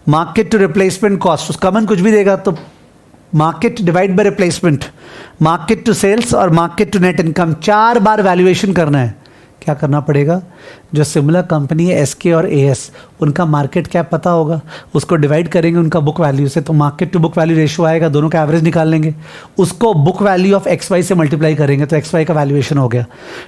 market to replacement cost. उसका मन कुछ भी देगा तो market divide by replacement, market to sales और market to net income. 4 bar valuation करना है. क्या करना पड़ेगा? जो सिमिलर कंपनी है SK और AS, उनका मार्केट कैप पता होगा, उसको डिवाइड करेंगे उनका बुक वैल्यू से, तो market to book value ratio आएगा, दोनों का एवरेज निकाल लेंगे, उसको बुक वैल्यू ऑफ XY से मल्टीप्लाई करेंगे तो XY का वैल्यूएशन हो गया.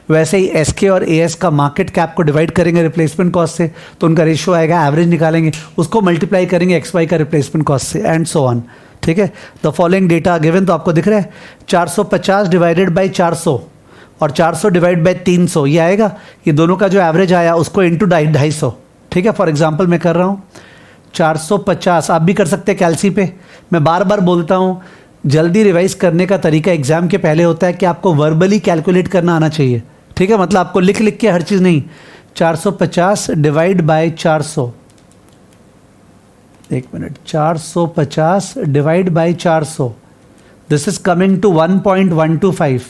वैसे ही SK और AS का मार्केट कैप को डिवाइड करेंगे रिप्लेसमेंट कॉस्ट से तो उनका रेशियो आएगा, एवरेज निकालेंगे, उसको मल्टीप्लाई करेंगे XY का रिप्लेसमेंट कॉस्ट से, एंड सो ऑन. ठीक है. द फॉलोइंग डेटा गिवन, तो आपको दिख रहा है 450 डिवाइडेड बाई 400 और 400 डिवाइड बाई 300, ये आएगा. ये दोनों का जो एवरेज आया उसको इंटू 250. ठीक है. फॉर एग्जांपल मैं कर रहा हूँ 450, आप भी कर सकते हैं कैलसी पे. मैं बार बार बोलता हूँ, जल्दी रिवाइज करने का तरीका एग्जाम के पहले होता है कि आपको वर्बली कैलकुलेट करना आना चाहिए. ठीक है. मतलब आपको लिख लिख के हर चीज़ नहीं. 450 डिवाइड बाई 400, एक minute, 450 divide by 400, this is coming to 1.125.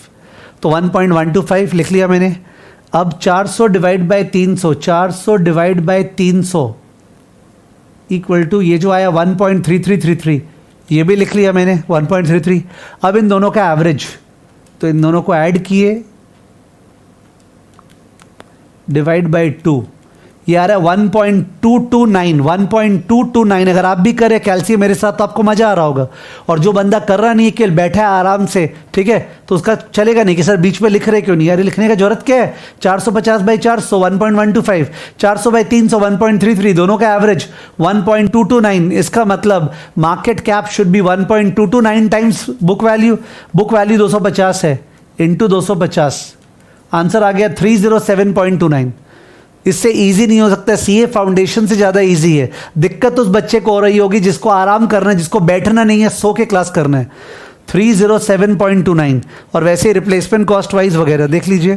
तो 1.125 लिख लिया मैंने. अब 400 divide by 300, 400 divide by 300 equal to ये जो आया 1.3333, ये भी लिख लिया मैंने 1.33. अब इन दोनों का एवरेज, तो इन दोनों को ऐड किए डिवाइड बाई 2, ये आ रहा है 1.229. 1.229 अगर आप भी करें कैल्शियम मेरे साथ तो आपको मजा आ रहा होगा. और जो बंदा कर रहा नहीं है कि बैठा है आराम से, ठीक है, तो उसका चलेगा नहीं कि सर बीच में लिख रहे क्यों नहीं. यार लिखने का जरूरत क्या है? 450 बाई 400 1.125, 400 बाई 300 1.33, दोनों का एवरेज 1.229. इसका मतलब market cap should be 1.229 times book value. Book value 250 है, इंटू 250, आंसर आ गया 307.29. इससे इजी नहीं हो सकता. सीए फाउंडेशन से ज़्यादा इजी है. दिक्कत उस बच्चे को हो रही होगी जिसको आराम करना है, जिसको बैठना नहीं है, सो के क्लास करना है. 307.29. और वैसे रिप्लेसमेंट कॉस्ट वाइज वगैरह देख लीजिए.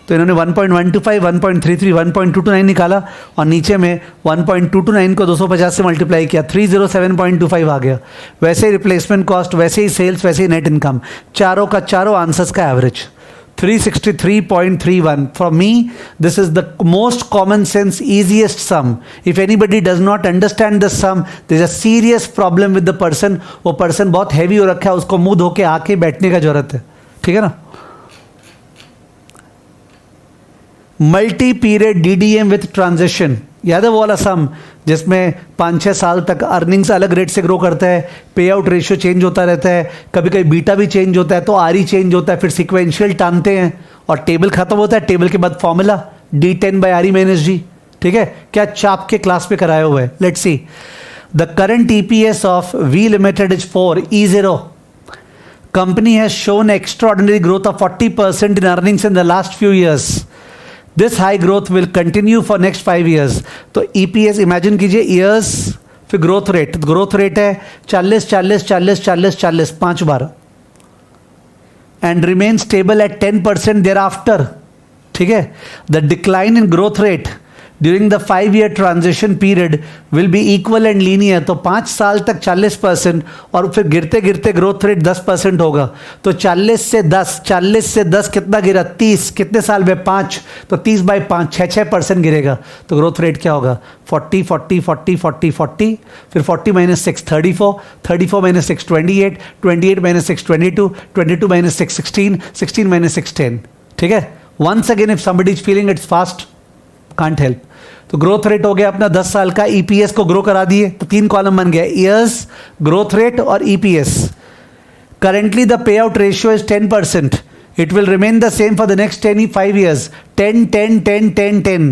तो इन्होंने 1.125, 1.33, 1.229 निकाला और नीचे में 1.229 को 250 से मल्टीप्लाई किया, 307.25 आ गया. वैसे ही रिप्लेसमेंट कॉस्ट, वैसे ही सेल्स, वैसे ही नेट इनकम, चारों का चारों आंसर्स का average 363.31. For me, this is the most common sense, easiest sum. If anybody does not understand the sum, there is a serious problem with the person. वो person बहुत heavy हो रखा है, उसको मुंह धो के आके बैठने का जरूरत है. ठीक है ना. Multi period DDM with transition, याद है वो वाला सम जिसमें 5-6 साल तक अर्निंग्स अलग रेट से ग्रो करता है, पे आउट रेशियो चेंज होता रहता है, कभी कभी बीटा भी चेंज होता है, तो आर चेंज होता है, फिर सिक्वेंशियल टानते हैं और टेबल खत्म होता है. टेबल के बाद formula D10 by RE minus G. ठीक है. क्या चाप के क्लास पे कराया हुआ है. Let's see. The current EPS of V limited is 4 E0. Company has shown extraordinary growth of 40% in earnings in the last few years. This high growth will continue for next 5 years. तो EPS imagine कीजिए years, फिर growth rate. Growth rate है 40 40 40 40 40 5 बार, and remain stable at 10% thereafter. ठीक है. The decline in growth rate during the 5-year transition period will be equal and linear. तो 5 साल तक 40% और फिर गिरते गिरते ग्रोथ रेट 10% होगा. तो 40 से 10 कितना गिरा? 30. कितने साल में? 5. तो 30 बाई 5 6% गिरेगा. तो ग्रोथ रेट क्या होगा? 40 40 40 40 40, फिर 40 minus 6 34, 34 minus 6 28, 28 minus 6 22, 22 minus 6 16, 16 minus 6 10. ठीक है. Once again if somebody is feeling it's fast, can't help. तो ग्रोथ रेट हो गया अपना 10 साल का. EPS को ग्रो करा दिए तो 3 कॉलम बन गया, ईयर्स, ग्रोथ रेट और EPS. Currently the pay out ratio is 10%. It will remain the same for the next 5 years. 10 10 10 10 10.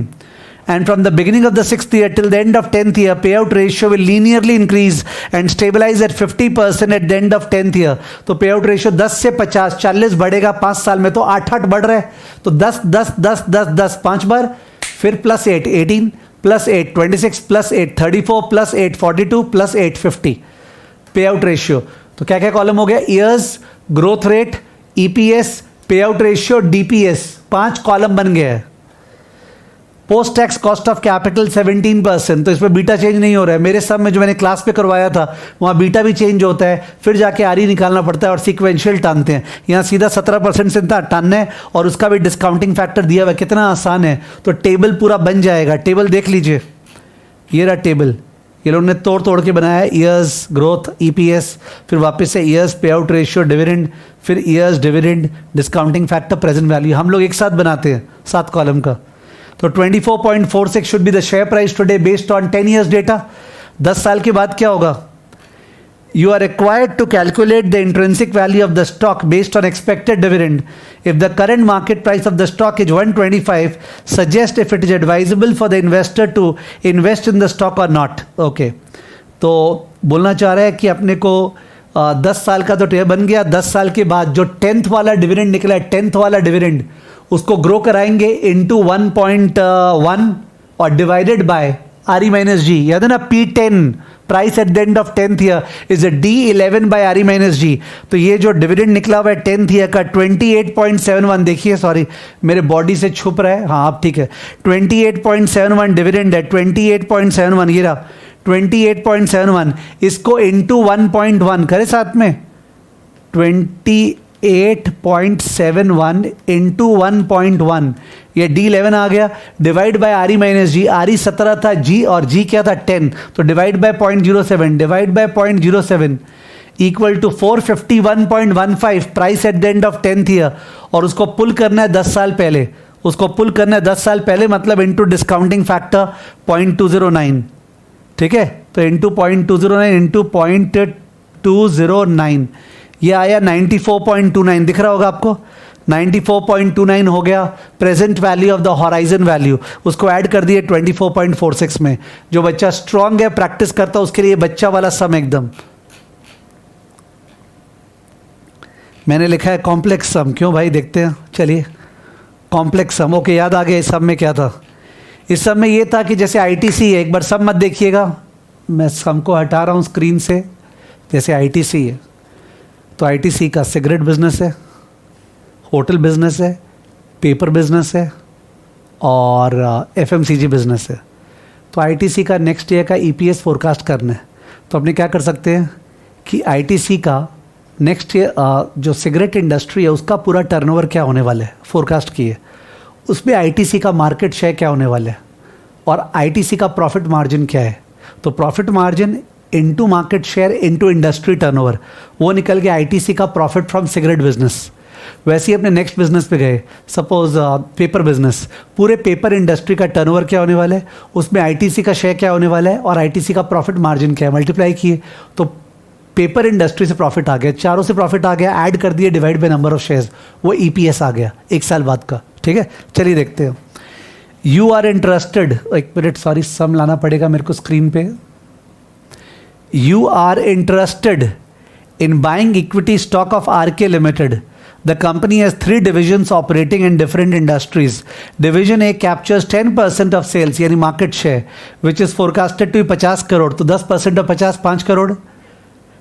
And from the beginning of the 6th year till the end of 10th year, payout ratio will linearly increase and stabilize at 50% at the end of 10th year. तो payout ratio 10 से 50, 40 बढ़ेगा 5 साल में, तो 8 बढ़ रहा है. तो 10 10 10 10 10 5 बार, फिर plus 8 18, plus 8 26, plus 8 34, plus 8 42, plus 8 50. पे आउट रेशियो. तो क्या क्या कॉलम हो गया? ईयर्स, ग्रोथ रेट, EPS, पे आउट रेशियो, DPS. 5 कॉलम बन गया है. Post tax cost of capital 17%, तो इसमें बीटा चेंज नहीं हो रहा है। मेरे सब में जो मैंने क्लास पे करवाया था वहाँ बीटा भी चेंज होता है, फिर जाके आरई निकालना पड़ता है और सीक्वेंशियल टानते हैं। यहाँ सीधा 17% से टानना है और उसका भी डिस्काउंटिंग फैक्टर दिया हुआ है, कितना आसान है। तो टेबल पूरा बन जाएगा। टेबल देख लीजिए, ये रहा टेबल, ये लोगों ने तोड़ तोड़ के बनाया है। ईयर्स ग्रोथ, ईपीएस, फिर वापस से ईयर्स पे आउट रेशियो, डिविडेंड, फिर years dividend, discounting factor, present value, हम लोग एक साथ बनाते हैं 7 कॉलम का। तो 24.46 should be the share price today based on 10 years data. 10 साल के बाद क्या होगा? You are required to calculate the intrinsic value of the stock based on expected dividend. If the current market price of the stock is 125, suggest if it is advisable for the investor to invest in the stock or not. Okay. तो बोलना चाह रहा है कि अपने को 10 साल का तो टेबल बन गया। 10 साल के बाद जो 10th वाला डिविडेंड निकला है, 10th वाला डिविडेंड, उसको ग्रो कराएंगे इंटू 1.1 और divided by R E minus G. याद है ना, P10 price at the end of 10th year is a D11 by R E minus G. तो ये जो डिविडेंड निकला हुआ है 10th ईयर का 28.71, देखिए सॉरी मेरे बॉडी से छुप रहा है, हाँ आप ठीक है, 28.71 डिविडेंड है, 28.71 ये रहा 28.71, इसको इंटू 1.1 करे साथ में, 28.71 इंटू 1.1, ये D11 आ गया, divide by R E minus G. RE 17 था, जी और जी क्या था 10, तो divide by 0.07, divide by 0.07 equal to 451.15 price at the end of 10th year. और उसको पुल करना है 10 साल पहले, उसको पुल करना है 10 साल पहले, मतलब इंटू डिस्काउंटिंग फैक्टर 0.209, ठीक है। तो इंटू 0.209 इंटू 0.209, ये आया 94.29, दिख रहा होगा आपको, 94.29 हो गया present value of the horizon value. उसको ऐड कर दिए 24.46 में। जो बच्चा स्ट्रांग है, प्रैक्टिस करता है, उसके लिए बच्चा वाला सम एकदम। मैंने लिखा है कॉम्प्लेक्स सम, क्यों भाई देखते हैं, चलिए कॉम्प्लेक्स सम। ओके, याद आ गया इस सम में क्या था। इस सम में ये था कि जैसे आईटीसी है, एक बार सम मत देखिएगा, मैं सम को हटा रहा हूँ स्क्रीन से। जैसे आईटीसी है तो आईटीसी का सिगरेट बिजनेस है, होटल बिजनेस है, पेपर बिजनेस है और एफएमसीजी बिजनेस है। तो आईटीसी का नेक्स्ट ईयर का ईपीएस फोरकास्ट करना है। तो अपने क्या कर सकते हैं कि आईटीसी का नेक्स्ट ईयर जो सिगरेट इंडस्ट्री है उसका पूरा टर्नओवर क्या होने वाला है फोरकास्ट किए, उसमें आईटीसी का मार्केट शेयर क्या होने वाला है और आईटीसी का प्रॉफिट मार्जिन क्या है। तो profit margin into market share into industry turnover, वो निकल गया आईटीसी का प्रॉफिट फ्रॉम सिगरेट बिजनेस। वैसे ही अपने नेक्स्ट बिजनेस पे गए, सपोज पेपर बिजनेस, पूरे पेपर इंडस्ट्री का टर्नओवर क्या होने वाला है, उसमें आईटीसी का शेयर क्या होने वाला है और आईटीसी का प्रॉफिट मार्जिन क्या है, मल्टीप्लाई किए तो पेपर इंडस्ट्री से प्रॉफिट आ गया, चारों से प्रॉफिट आ गया, ऐड कर दिए divide by number of shares, वो ईपीएस आ गया 1 साल बाद का। ठीक है, चलिए देखते हैं। यू आर इंटरेस्टेड, एक मिनट सॉरी सम लाना पड़ेगा मेरे को स्क्रीन पे। You are interested in buying equity stock of RK Limited. The company has 3 divisions operating in different industries. Division A captures 10% of sales, यानी market share, which is forecasted to be 50 crore, तो 10% of 50, 5 crore.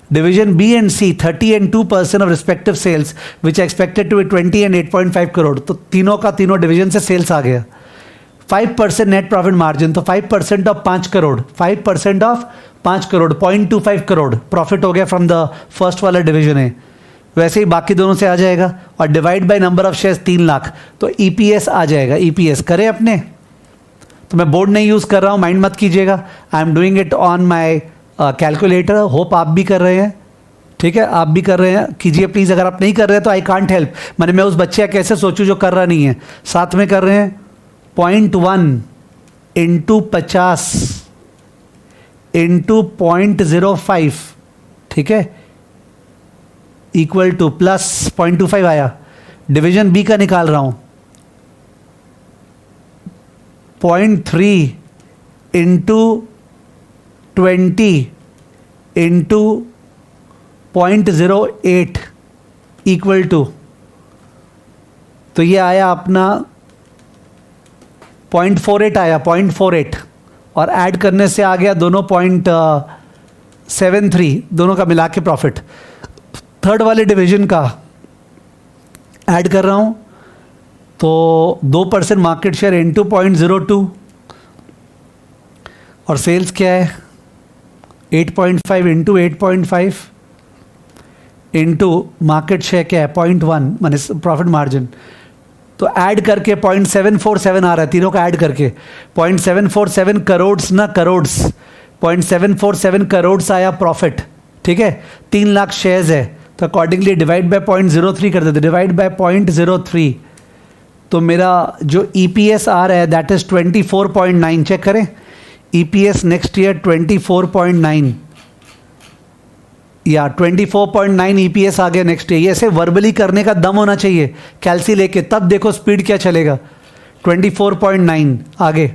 Division B and C 30 and 2% of respective sales, which are expected to be 20 and 8.5 crore. तो तीनों का तीनों division से sales आ गया. 5% net profit margin, तो 5% of 5 crore, 5% of 5 crore, 0.25 crore profit हो गया फ्रॉम द फर्स्ट वाला डिवीजन है। वैसे ही बाकी दोनों से आ जाएगा और divide by number of shares 3 lakh, तो ईपीएस आ जाएगा। ईपीएस करें अपने, तो मैं बोर्ड नहीं यूज़ कर रहा हूँ, माइंड मत कीजिएगा, I am doing it on my calculator. Hope आप भी कर रहे हैं, ठीक है, आप भी कर रहे हैं, कीजिए प्लीज़। अगर आप नहीं कर रहे हैं तो आई कांट हेल्प, मैंने मैं उस बच्चे का कैसे सोचूं जो कर रहा नहीं है, साथ में कर रहे हैं। 0.1 इंटू 50 इंटू 0.05, ठीक है, इक्वल टू प्लस 0.25 आया। डिवीजन बी का निकाल रहा हूं, 0.3 इंटू 20 इंटू 0.08 इक्वल टू, तो ये आया अपना 0.48 आया, 0.48 और ऐड करने से आ गया दोनों 0.73, दोनों का मिला के प्रॉफिट। थर्ड वाले डिवीजन का ऐड कर रहा हूं तो 2% मार्केट शेयर इंटू 0.02 और सेल्स क्या है 8.5 इंटू 8.5 इंटू मार्केट शेयर क्या है 0.1 माने प्रॉफिट मार्जिन, तो ऐड करके 0.747 आ रहा है तीनों का ऐड करके 0.747 करोड़ ना करोड्स 0.747 करोड़ आया प्रॉफिट, ठीक है 3 लाख शेयर्स है तो अकॉर्डिंगली डिवाइड बाय 0.03 कर देते, डिवाइड बाय 0.03 तो मेरा जो ईपीएस आ रहा है दैट इज 24.9, चेक करें ईपीएस नेक्स्ट ईयर 24.9 या 24.9 ईपीएस आ गया नेक्स्ट ईयर। ये ऐसे वर्बली करने का दम होना चाहिए कैलसी लेके, तब देखो स्पीड क्या चलेगा। 24.9 आगे,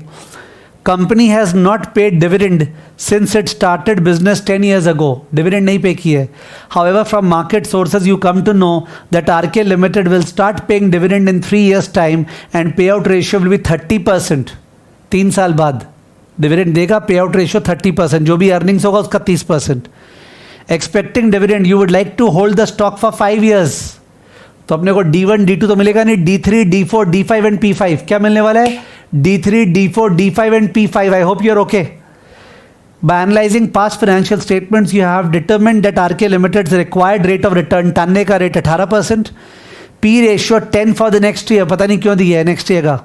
company has not paid dividend since it started business 10 years ago, dividend नहीं पे की है। However from market sources you come to know that RK limited will start paying dividend in 3 years time and pay out ratio will be 30%। 3 साल बाद dividend देगा, पे out ratio 30%, जो भी अर्निंग्स होगा उसका 30%। Expecting dividend you would like to hold the stock for 5 years, तो अपने को D1 D2 तो मिलेगा नहीं, D3 D4 D5 and P5 क्या मिलने वाला है D3 D4 D5 and P5। I hope you are okay. By analyzing past financial statements, you have determined that RK Limited's required rate of return, टानने का rate 18%, P ratio 10 for the next year, पता नहीं क्यों दिया है next year का,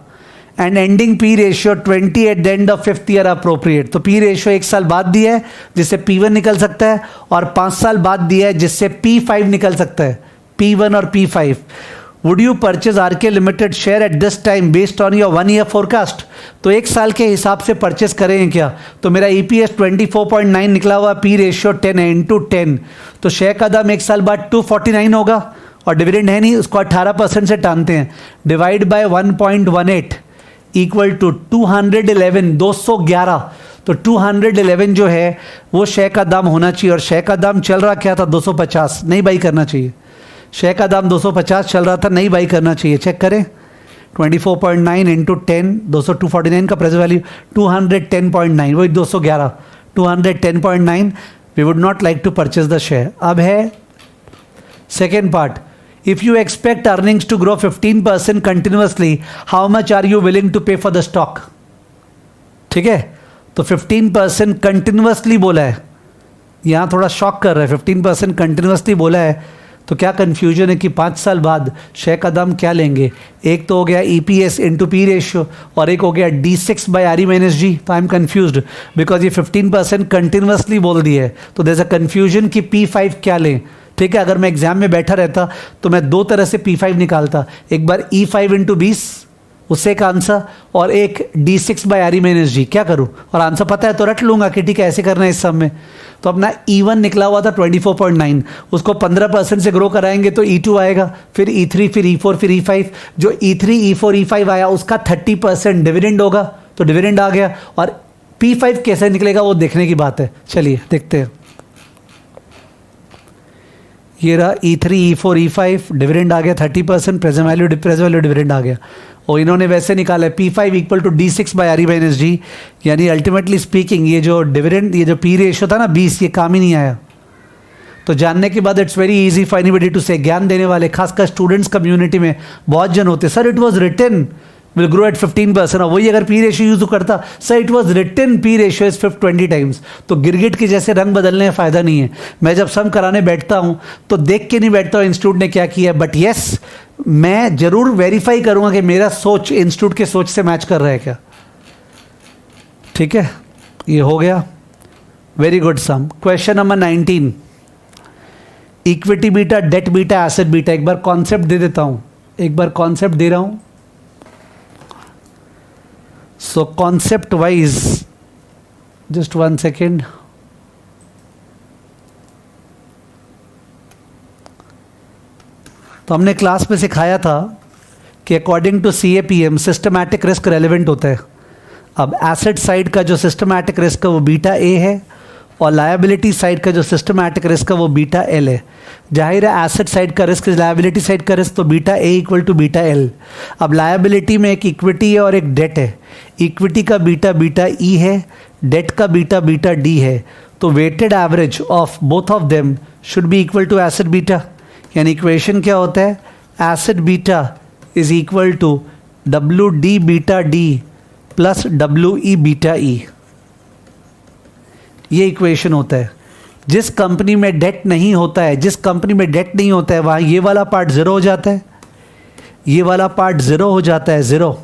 and ending P ratio 20 at the end of 5th year appropriate। तो P ratio 1 साल बाद दिया है जिससे P1 निकल सकता है, और 5 साल बाद दिया है जिससे P5 निकल सकता है, P1 और P5। Would you purchase RK limited share at this time based on your 1 year forecast, तो 1 साल के हिसाब से परचेज करें क्या, तो मेरा ईपीएस 24.9 निकला हुआ, P रेशियो 10 है इंटू 10, तो शेयर का दाम 1 साल बाद 249 होगा, और डिविडेंड है नहीं उसको 18% से टानते हैं, डिवाइड बाय 1.18 इक्वल टू 211, 211। तो 211 जो है वो शेयर का दाम होना चाहिए, और शेयर का दाम चल रहा क्या था 250, नहीं बाई करना चाहिए। शेयर का दाम 250 चल रहा था, नहीं बाई करना चाहिए। चेक करें 24.9 इंटू 10, 249 का प्रेजेंट वैल्यू 210.9, वही 211, 210.9। We would not like to purchase the share. अब है second part, if you expect earnings to grow 15% continuously, how much are you willing to pay for the stock. ठीक है, तो 15% continuously बोला है, यहाँ थोड़ा शॉक कर रहा है, 15% कंटिन्यूसली बोला है, तो क्या कन्फ्यूजन है कि 5 साल बाद शेयर का दाम क्या लेंगे। एक तो हो गया ईपीएस इंटू पी रेशियो, और एक हो गया D6 by R E minus G. तो आई एम कन्फ्यूज्ड बिकॉज ये 15% कंटिन्यूसली बोल दिया है, तो देयर इज अ कन्फ्यूजन कि P5 क्या लें। ठीक है, अगर मैं एग्जाम में बैठा रहता तो मैं 2 तरह से P5 निकालता, एक बार E5 इंटू 20 उससे एक आंसर, और एक D6 by R E minus G. क्या करूं, और आंसर पता है तो रट लूंगा कि ठीक है ऐसे करना है इस सब में। तो अपना E1 निकला हुआ था 24.9, उसको 15% से ग्रो कराएंगे तो E2 आएगा, फिर E3, फिर E4, फिर E5। जो E3 E4 E5 आया उसका 30% डिविडेंड होगा, तो डिविडेंड आ गया, और P5 कैसे निकलेगा वो देखने की बात है। चलिए देखते हैं, ये रहा E3 E4 E5, डिविडेंड आ गया 30%, प्रेजेंट वैल्यू डिविडेंड आ गया, और इन्होंने वैसे निकाला है P5 equal to D6 by R E minus G. यानी अल्टीमेटली स्पीकिंग ये जो डिविडेंड, ये जो P रेशियो था ना 20, ये काम ही नहीं आया। तो जानने के बाद it's very easy for anybody to say, ज्ञान देने वाले खासकर स्टूडेंट्स कम्युनिटी में बहुत जन होते, sir it was written will grow at 15%, और वही अगर P रेशियो यूज करता, sir it was written P ratio is 20 times. तो गिरगिट के जैसे रंग बदलने में फ़ायदा नहीं है। मैं जब सम कराने बैठता हूँ तो देख के नहीं बैठता हूँ इंस्टीट्यूट ने क्या किया, बट येस मैं जरूर वेरीफाई करूँगा कि मेरा सोच इंस्टीट्यूट के सोच से मैच कर रहा है क्या। ठीक है, ये हो गया, very good sum. Question number 19, equity beta, debt beta, asset beta. एक बार कॉन्सेप्ट दे देता हूँ, एक बार कॉन्सेप्ट दे रहा हूँ। So concept wise, just 1 second. तो हमने क्लास में सिखाया था कि according to CAPM systematic risk relevant होता है। अब एसेट साइड का जो सिस्टमैटिक रिस्क है वो बीटा ए है, और लायबिलिटी साइड का जो सिस्टमैटिक रिस्क है वो बीटा एल है। जाहिर है एसेट साइड का रिस्क लायबिलिटी साइड का रिस्क, तो beta A equal to beta L. अब लायबिलिटी में एक इक्विटी है और एक डेट है, इक्विटी का बीटा बीटा ई है, डेट का बीटा बीटा डी है, तो weighted average of both of them should be equal to asset beta. यानी इक्वेशन क्या होता है, asset beta is equal to W D beta D plus W E beta E, ये equation होता है। जिस कंपनी में डेट नहीं होता है, जिस कंपनी में डेट नहीं होता है वहाँ ये वाला पार्ट ज़ीरो हो जाता है, ये वाला पार्ट ज़ीरो हो जाता है, ज़ीरो,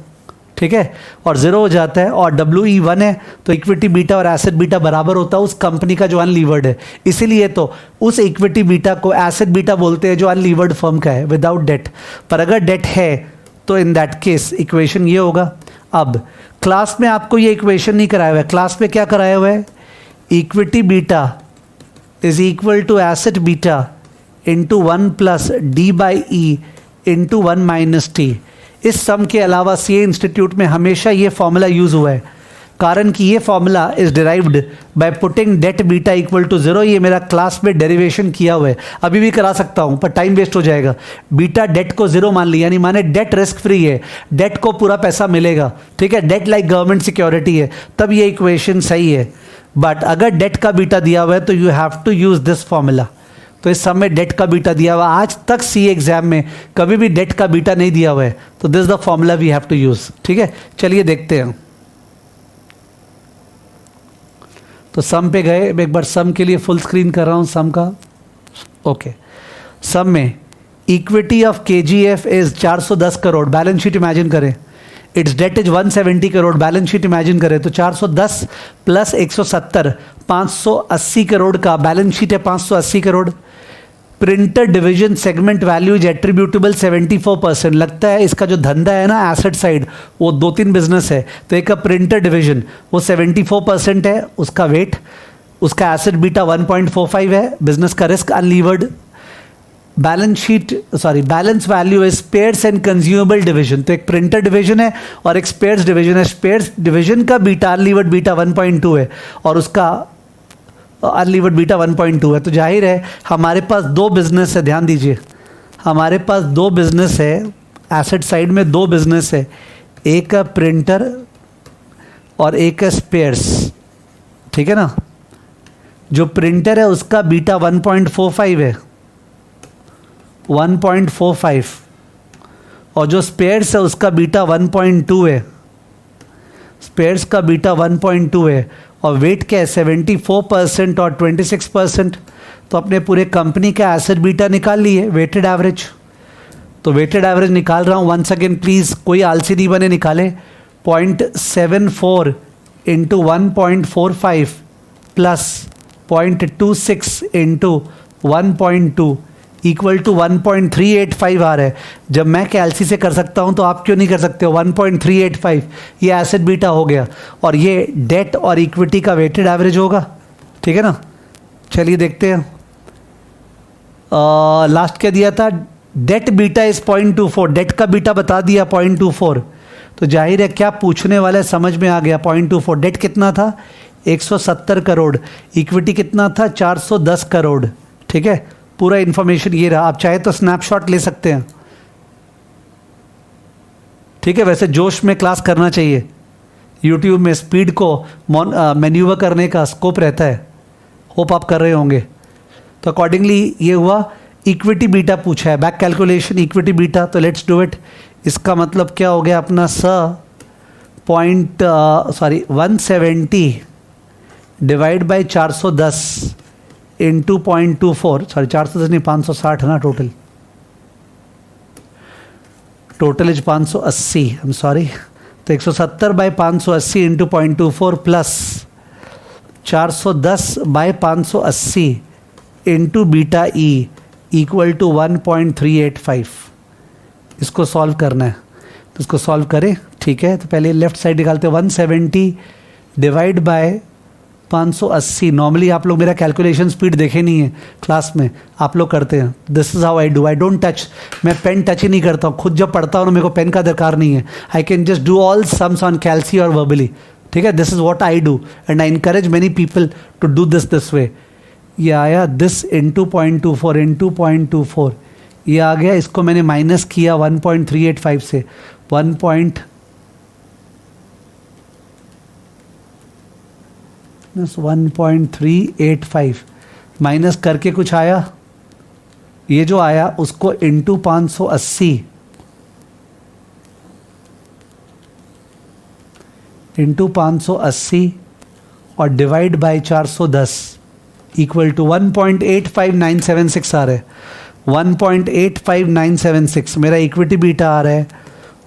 ठीक है, और ज़ीरो हो जाता है, और डब्ल्यू ई वन है तो इक्विटी बीटा और एसेट बीटा बराबर होता है उस कंपनी का जो अनलीवर्ड है। इसीलिए तो उस इक्विटी बीटा को एसेट बीटा बोलते हैं जो अनलीवर्ड फर्म का है विदाउट डेट। पर अगर डेट है तो इन दैट केस इक्वेशन ये होगा। अब क्लास में आपको ये इक्वेशन नहीं कराया हुआ है, क्लास में क्या कराया हुआ है, equity beta is equal to asset beta into 1 plus D by E into 1 minus T. इस सम के अलावा सीए इंस्टीट्यूट में हमेशा ये फॉर्मूला यूज़ हुआ है, कारण कि ये formula is derived by putting debt beta equal to zero. ये मेरा क्लास में डेरिवेशन किया हुआ है, अभी भी करा सकता हूँ पर टाइम वेस्ट हो जाएगा। बीटा डेट को ज़ीरो मान लिया, यानी माने डेट रिस्क फ्री है, डेट को पूरा पैसा मिलेगा, ठीक है, डेट लाइक गवर्नमेंट सिक्योरिटी है, तब ये इक्वेशन सही है। बट अगर डेट का बीटा दिया हुआ है तो you have to use this formula. तो इस समय डेट का बीटा दिया हुआ, आज तक सी एग्जाम में कभी भी डेट का बीटा नहीं दिया हुआ है, तो this the formula we have to use, ठीक है। चलिए देखते हैं। तो सम पे गए, मैं एक बार सम के लिए फुल स्क्रीन कर रहा हूँ सम का, ओके। सम में equity of KGF is 410 crore, balance sheet imagine करें, it's debt is 170 crore, balance sheet imagine करें तो 410 प्लस 170 580 करोड़ का बैलेंस शीट है, 580 crore. Printer division segment value is attributable 74%। लगता है इसका जो धंधा है ना एसेट साइड, वो 2-3 बिजनेस है, तो एक प्रिंटर डिवीजन वो 74% है उसका वेट, उसका एसेट बीटा 1.45 है, बिजनेस का risk unlevered. Balance sheet balance value है स्पेयर्स एंड कंज्यूमेबल डिवीजन, तो एक प्रिंटर डिवीजन है और एक स्पेयर्स डिवीजन है। स्पेयर्स डिवीजन का बीटा अनलीवर्ड बीटा 1.2 है और उसका अनलीवर्ड बीटा 1.2 है। तो जाहिर है हमारे पास दो बिजनेस है, ध्यान दीजिए, हमारे पास दो बिजनेस है, एसेट साइड में दो बिजनेस है, एक है प्रिंटर और एक है स्पेयर्स, ठीक है ना। जो प्रिंटर है उसका बीटा 1.45 है, 1.45, और जो स्पेयर्स है उसका बीटा 1.2 है, स्पेयर्स का बीटा 1.2 है, और वेट क्या है 74% और 26%। तो अपने पूरे कंपनी का एसेट बीटा निकाल लिए, वेटेड एवरेज। तो वेटेड एवरेज निकाल रहा हूँ वंस अगेन, प्लीज़ कोई आलसी नहीं बने, निकाले 0.74 into 1.45 plus 0.26 into 1.2 equal to 1.385 आ रहा है। जब मैं कैलसी से कर सकता हूं तो आप क्यों नहीं कर सकते हो। 1.385 ये एसेट बीटा हो गया, और ये डेट और इक्विटी का वेटेड एवरेज होगा, ठीक है ना। चलिए देखते हैं, लास्ट क्या दिया था, डेट बीटा इज 0.24, डेट का बीटा बता दिया 0.24, तो जाहिर है क्या पूछने वाला है समझ में आ गया। 0.24, डेट कितना था 170 करोड़, इक्विटी कितना था 410 करोड़, ठीक है। पूरा इन्फॉर्मेशन ये रहा, आप चाहे तो स्नैपशॉट ले सकते हैं, ठीक है। वैसे जोश में क्लास करना चाहिए, यूट्यूब में स्पीड को मैन्यूवर करने का स्कोप रहता है, होप आप कर रहे होंगे। तो अकॉर्डिंगली ये हुआ, इक्विटी बीटा पूछा है, बैक कैलकुलेशन इक्विटी बीटा, तो लेट्स डू इट। इसका मतलब क्या हो गया अपना 170 डिवाइड बाई 410 इंटू 0.24, 410 नहीं 560 है ना total, total is 580, I am sorry. तो 170 by 580 into 0.24 plus 410 by 580 into beta E equal to 1.385। इसको सॉल्व करना है, तो इसको सॉल्व करें, ठीक है। तो पहले लेफ्ट साइड निकालते हैं, 170 डिवाइड बाय 580। नॉर्मली आप लोग मेरा कैलकुलेशन स्पीड देखे नहीं है क्लास में, आप लोग करते हैं, this is how I do, I don't touch, मैं पेन टच ही नहीं करता हूँ, खुद जब पढ़ता हूँ ना मेरे को पेन का दरकार नहीं है, I can just do all sums on calcy और वर्बली, ठीक है। This is what I do and I encourage many people to do this way. ये आया दिस इंटू 0.24 इंटू 0.24, ये आ गया, इसको मैंने माइनस किया 1.385 से, 1.385 माइनस करके कुछ आया, ये जो आया उसको इंटू 580 इंटू 580 और डिवाइड बाई 410 इक्वल टू 1.85976 आ रहा है. 1.85976 मेरा इक्विटी बीटा आ रहा है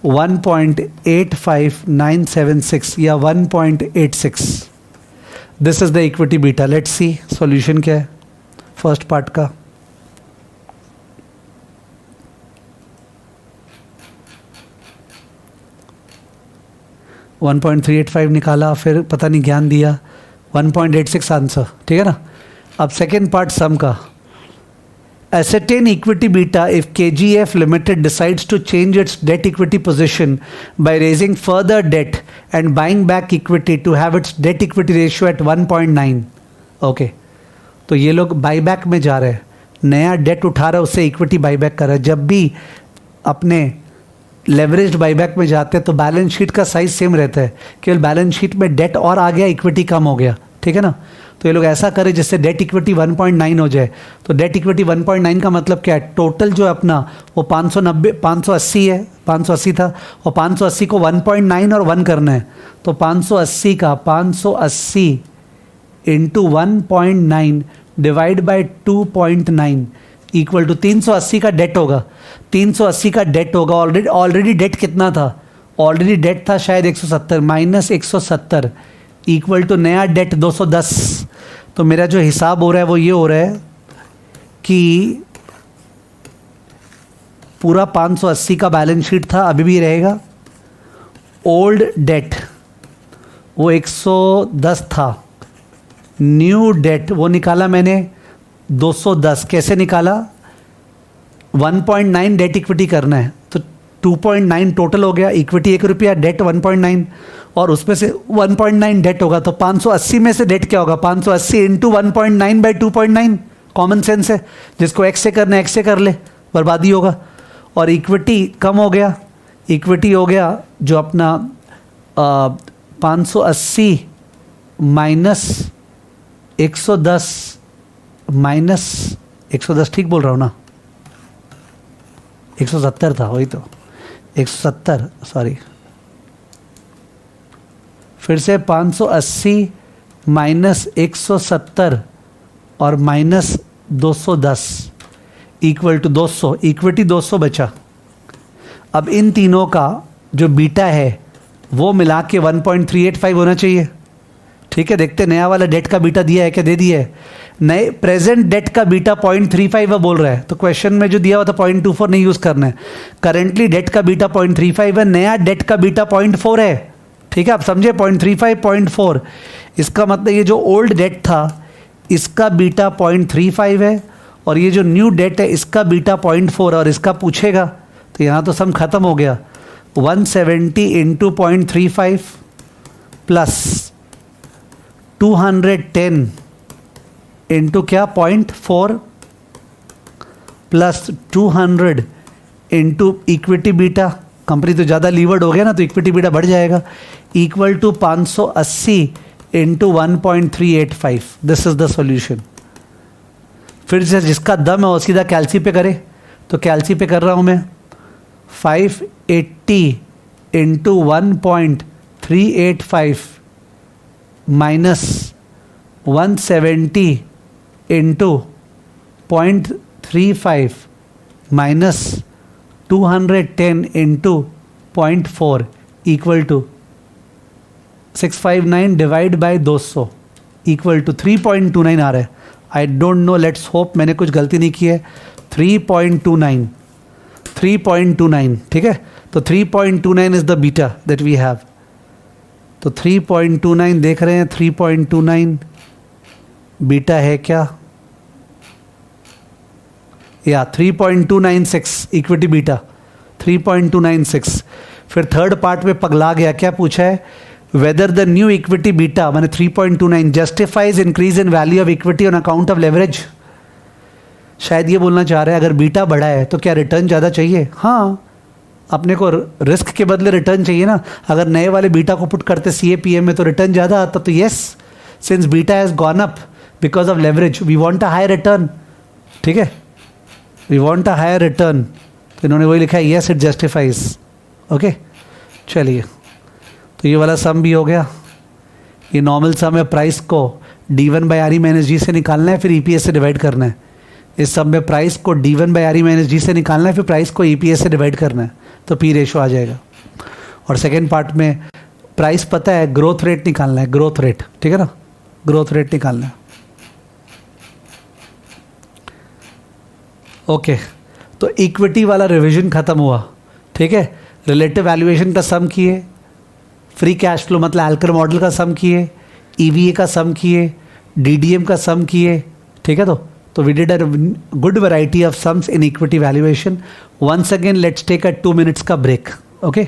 1.85976 या 1.86. This is the equity beta. Let's see solution क्या है फर्स्ट पार्ट का. वन 1.385 निकाला, फिर पता नहीं ज्ञान दिया, 1.86 आंसर. ठीक है ना. अब सेकेंड पार्ट सम का. Ascertain equity beta if KGF Limited decides to change its debt equity position by raising further debt and buying back equity to have its debt equity ratio at 1.9. Okay, तो ये लोग buyback में जा रहे हैं, नया date उठा रहा है, उससे इक्विटी बाईबैक कर रहा है. जब भी अपने लेवरेज्ड बाईबैक में जाते हैं तो बैलेंस शीट का साइज सेम रहता है, केवल बैलेंस शीट में डेट और आ गया, इक्विटी कम हो गया. ठीक है ना. तो ये लोग ऐसा करें जिससे डेट इक्विटी 1.9 हो जाए. तो डेट इक्विटी 1.9 का मतलब क्या है, टोटल जो है अपना वो 580 है, 580 था, और 580 को 1.9 और 1 करना है. तो 580 into 1.9 divide by 2.9 equal to 380 का डेट होगा. 380 का डेट होगा. ऑलरेडी डेट कितना था, ऑलरेडी डेट था शायद 170 माइनस 170 इक्वल टू नया डेट 210. तो मेरा जो हिसाब हो रहा है वो ये हो रहा है कि पूरा 580 का बैलेंस शीट था, अभी भी रहेगा. ओल्ड डेट वो 110 था, न्यू डेट वो निकाला मैंने 210. कैसे निकाला, 1.9 डेट इक्विटी करना है तो 2.9 टोटल हो गया, इक्विटी 1 रुपया, डेट 1.9 और उसमें से 1.9 डेट होगा. तो 580 में से डेट क्या होगा, 580 इंटू 1.9 बाई 2.9. कॉमन सेंस है, जिसको एक्स से करना एक्स से कर ले, बर्बादी होगा. और इक्विटी कम हो गया, इक्विटी हो गया जो अपना 580 माइनस 110 माइनस 110, ठीक बोल रहा हूँ ना, 170 था, वही तो 170, सॉरी. फिर से 580 माइनस 170 और माइनस 210 इक्वल टू 200. इक्विटी 200 बचा. अब इन तीनों का जो बीटा है वो मिला के 1.385 होना चाहिए. ठीक है, देखते नया वाला डेट का बीटा दिया है क्या, दे दिया है. नए प्रेजेंट डेट का बीटा 0.35 बोल रहा है, तो क्वेश्चन में जो दिया हुआ था 0.24 नहीं यूज़ करना है. करेंटली डेट का बीटा 0.35 है, नया डेट का बीटा 0.4 है. ठीक है, आप समझे, 0.35 0.4. इसका मतलब ये जो ओल्ड डेट था इसका बीटा 0.35 है और ये जो न्यू डेट है इसका बीटा 0.4 और इसका पूछेगा तो यहाँ तो सम खत्म हो गया. 170 इंटू 0.35 प्लस 210 इंटू क्या 0.4 plus 200 into equity beta, company तो ज़्यादा लीवर्ड हो गया ना तो इक्विटी बीटा बढ़ जाएगा, equal to 580 into 1.385. This is the solution. फिर से जिसका दम है वो सीधा कैल्सी पे करे, तो कैल्सी पे कर रहा हूँ मैं. 580 into 1.385 minus 170 into 0.35 minus 210 into 0.4 equal to 659 divide by 200 equal to 3.29 आ रहा है. I don't know, let's hope मैंने कुछ गलती नहीं की है. 3.29 ठीक है. तो 3.29 is the beta that we have. तो 3.29 देख रहे हैं, 3.29 बीटा है क्या, या 3.296 इक्विटी बीटा 3.296. फिर थर्ड पार्ट में पगला गया, क्या पूछा है, whether the new equity beta माने 3.29 justifies increase in value of equity on account of leverage. शायद ये बोलना चाह रहे हैं अगर बीटा बढ़ा है तो क्या रिटर्न ज़्यादा चाहिए. हाँ, अपने को रिस्क के बदले रिटर्न चाहिए ना. अगर नए वाले बीटा को पुट करते CAPM में तो रिटर्न ज़्यादा आता. तो yes, since beta has gone up because of leverage we want a high return. ठीक है, we want a higher return. तो इन्होंने वही लिखा है, येस इट जस्टिफाइज. ओके, चलिए तो ये वाला सम भी हो गया। ये नॉर्मल सम है, प्राइस को D1 by R E minus G से निकालना है, फिर EPS से डिवाइड करना है। इस सम में प्राइस को D1 by R E minus G से निकालना है, फिर प्राइस को EPS से डिवाइड करना है, तो P रेशो आ जाएगा। और सेकेंड पार्ट में प्राइस पता है, ग्रोथ रेट निकालना है, ग्रोथ रेट, ठीक है ना, ग्रोथ रेट निकालना है। ओके, तो इक्विटी वाला रिवीजन खत्म हुआ, ठीक है। रिलेटिव वैल्यूएशन का सम किए, फ्री कैश फ्लो मतलब एल्कर मॉडल का सम किए, EVA का सम किए, DDM का सम किए, ठीक है। तो we did a good variety of sums in equity valuation. Once again let's take a 2 minutes का ब्रेक, ओके।